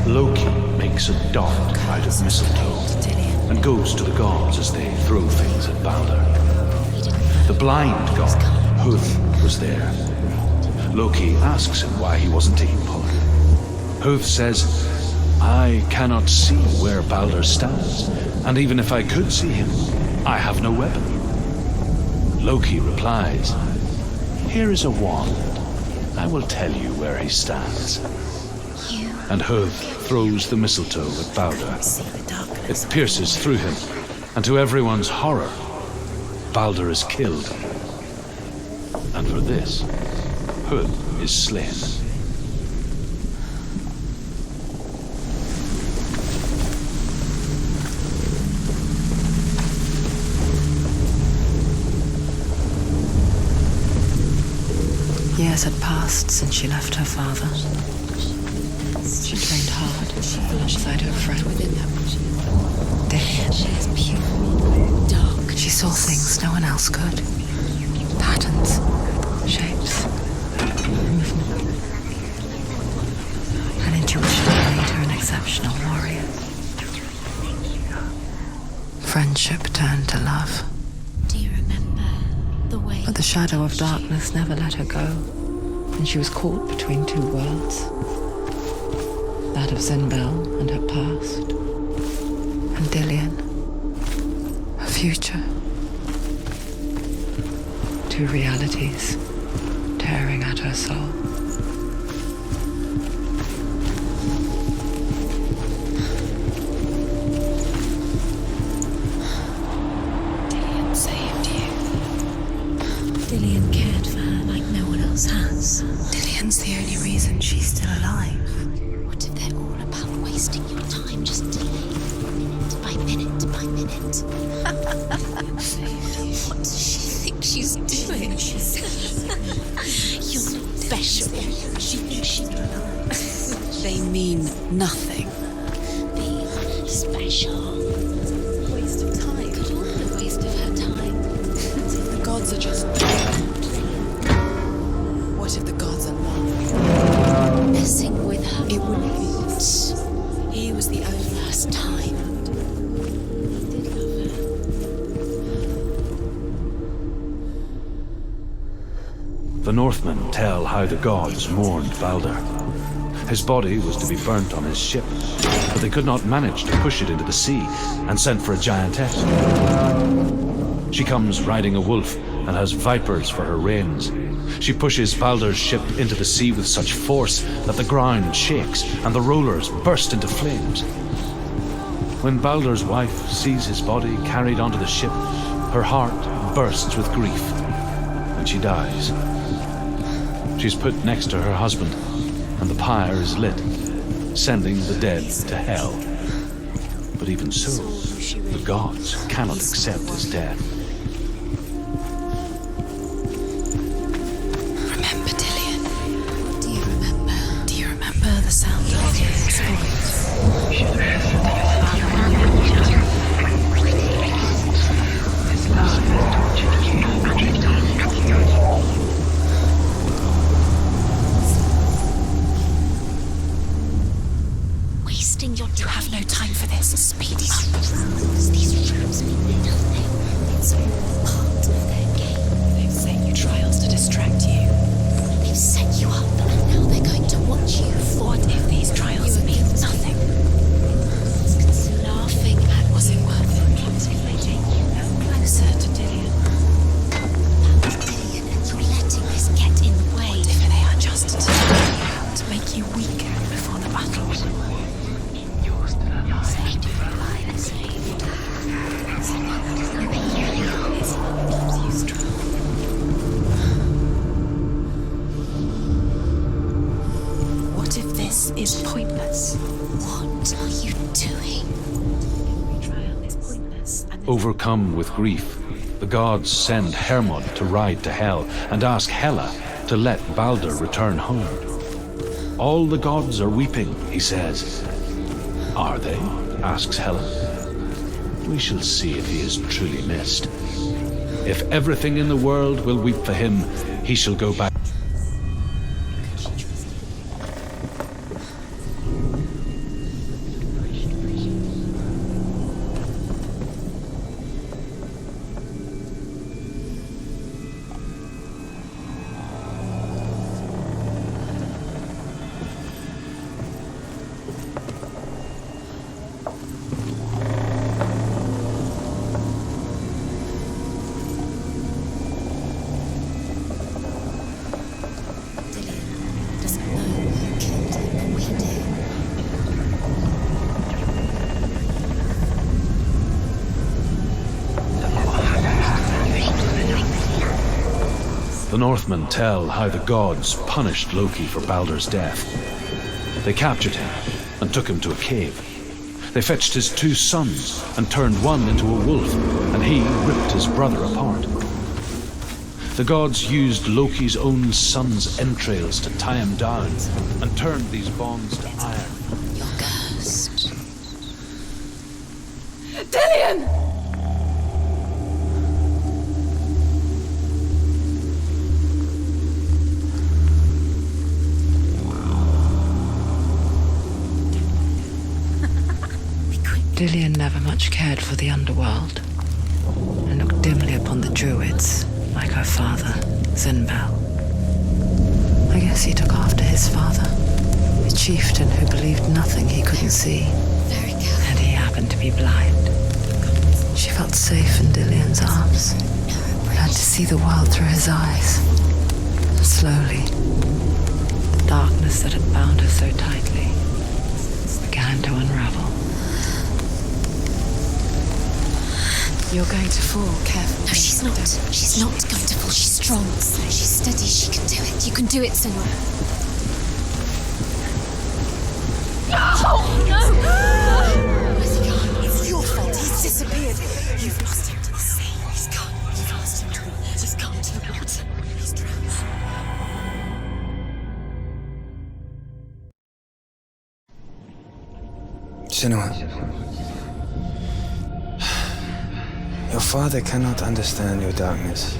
Loki makes a dart out of mistletoe and goes to the gods as they throw things at Baldur. The blind god, Huth, was there. Loki asks him why he wasn't taking part. Huth says, I cannot see where Baldur stands, and even if I could see him, I have no weapon. Loki replies, here is a wand. I will tell you where he stands. And Huth throws the mistletoe at Baldur. It pierces through him, and to everyone's horror, Baldur is killed. And for this, Huth is slain. Years had passed since she left her father. She trained hard alongside her friend. Dillian. She is pure, dark. She saw things no one else could. Patterns, shapes, movement. An intuition made her an exceptional warrior. Friendship turned to love. Do you remember the way? But the shadow of darkness never let her go. and she was caught between two worlds. That of Zinbel and her past, and Dillian, her future. Two realities tearing at her soul. Dillian saved you. Dillian cared for her like no one else has. Dillian's the only reason she's still alive. What if they're all about wasting your time, just delaying minute by minute by minute? What does she think she's doing? You're not special. She thinks she's alive. They mean nothing. Being special. Waste of time. Could all be a waste of her time. The gods are just what if the gods are not messing with her? It wouldn't be. He was the only last time. Did love her. The Northmen tell how the gods mourned Balder. His body was to be burnt on his ship, but they could not manage to push it into the sea and sent for a giantess. She comes riding a wolf and has vipers for her reins. She pushes Balder's ship into the sea with such force that the ground shakes and the rollers burst into flames. When Balder's wife sees his body carried onto the ship, her heart bursts with grief, and she dies. She's put next to her husband, and the pyre is lit, sending the dead to hell. But even so, the gods cannot accept his death. Remember, Dillian? What do you remember? Do you remember the sound of his voice? Wasting your time. You have no time for this. Speed up. These rooms mean nothing. It's all part of their game. They've set you trials to distract you. They've set you up, and now they're going to watch you. What if these trials mean nothing? Laughing at was it worth it? If they take you closer to Dillian. Dillian, and you're letting this get in the way. What if they are just to make you weaker before the battle? What if this is pointless? What are you doing? Every trial is pointless. Overcome with grief, the gods send Hermod to ride to Hell and ask Hela to let Balder return home. All the gods are weeping, he says. Are they? Asks Hela. We shall see if he is truly missed. If everything in the world will weep for him, he shall go back. The Northmen tell how the gods punished Loki for Balder's death. They captured him and took him to a cave. They fetched his two sons and turned one into a wolf, and he ripped his brother apart. The gods used Loki's own son's entrails to tie him down and turned these bonds to iron. You're cursed. Dillian! Dillian never much cared for the underworld, and looked dimly upon the druids, like her father, Zinbel. I guess as he took after his father, a chieftain who believed nothing he couldn't see. Very careful. And he happened to be blind. She felt safe in Dillian's arms, learned to see the world through his eyes. And slowly, the darkness that had bound her so tightly began to unravel. You're going to fall, careful. No, she's not. She's not going to fall. She's strong. She's steady. She can do it. You can do it, Senua. No! No! Where's he gone? It's your fault. He's disappeared. You've lost him to the sea. He's gone. You've lost him to the... He's gone to the water. He's drowned. Senua. Your father cannot understand your darkness.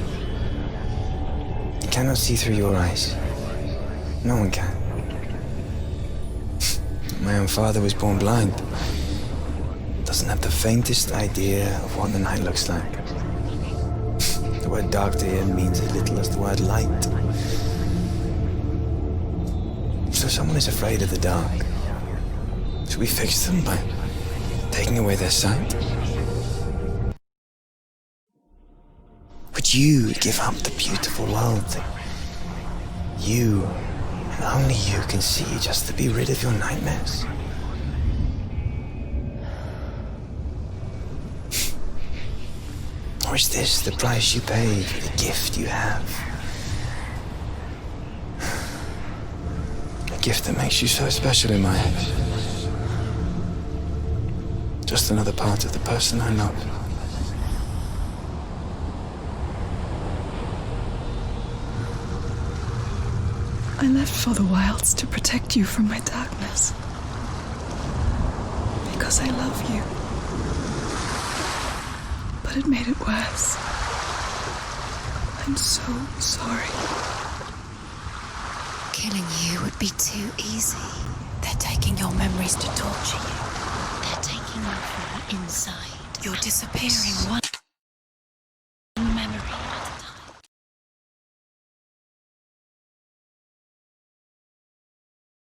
He cannot see through your eyes. No one can. My own father was born blind. Doesn't have the faintest idea of what the night looks like. The word dark to him means as little as the word light. So if someone is afraid of the dark, should we fix them by taking away their sight? Would you give up the beautiful world that you and only you can see just to be rid of your nightmares? Or is this the price you pay for the gift you have? A gift that makes you so special in my eyes. Just another part of the person I love. I left for the wilds to protect you from my darkness. Because I love you. But it made it worse. I'm so sorry. Killing you would be too easy. They're taking your memories to torture you. They're taking you from the inside. You're disappearing one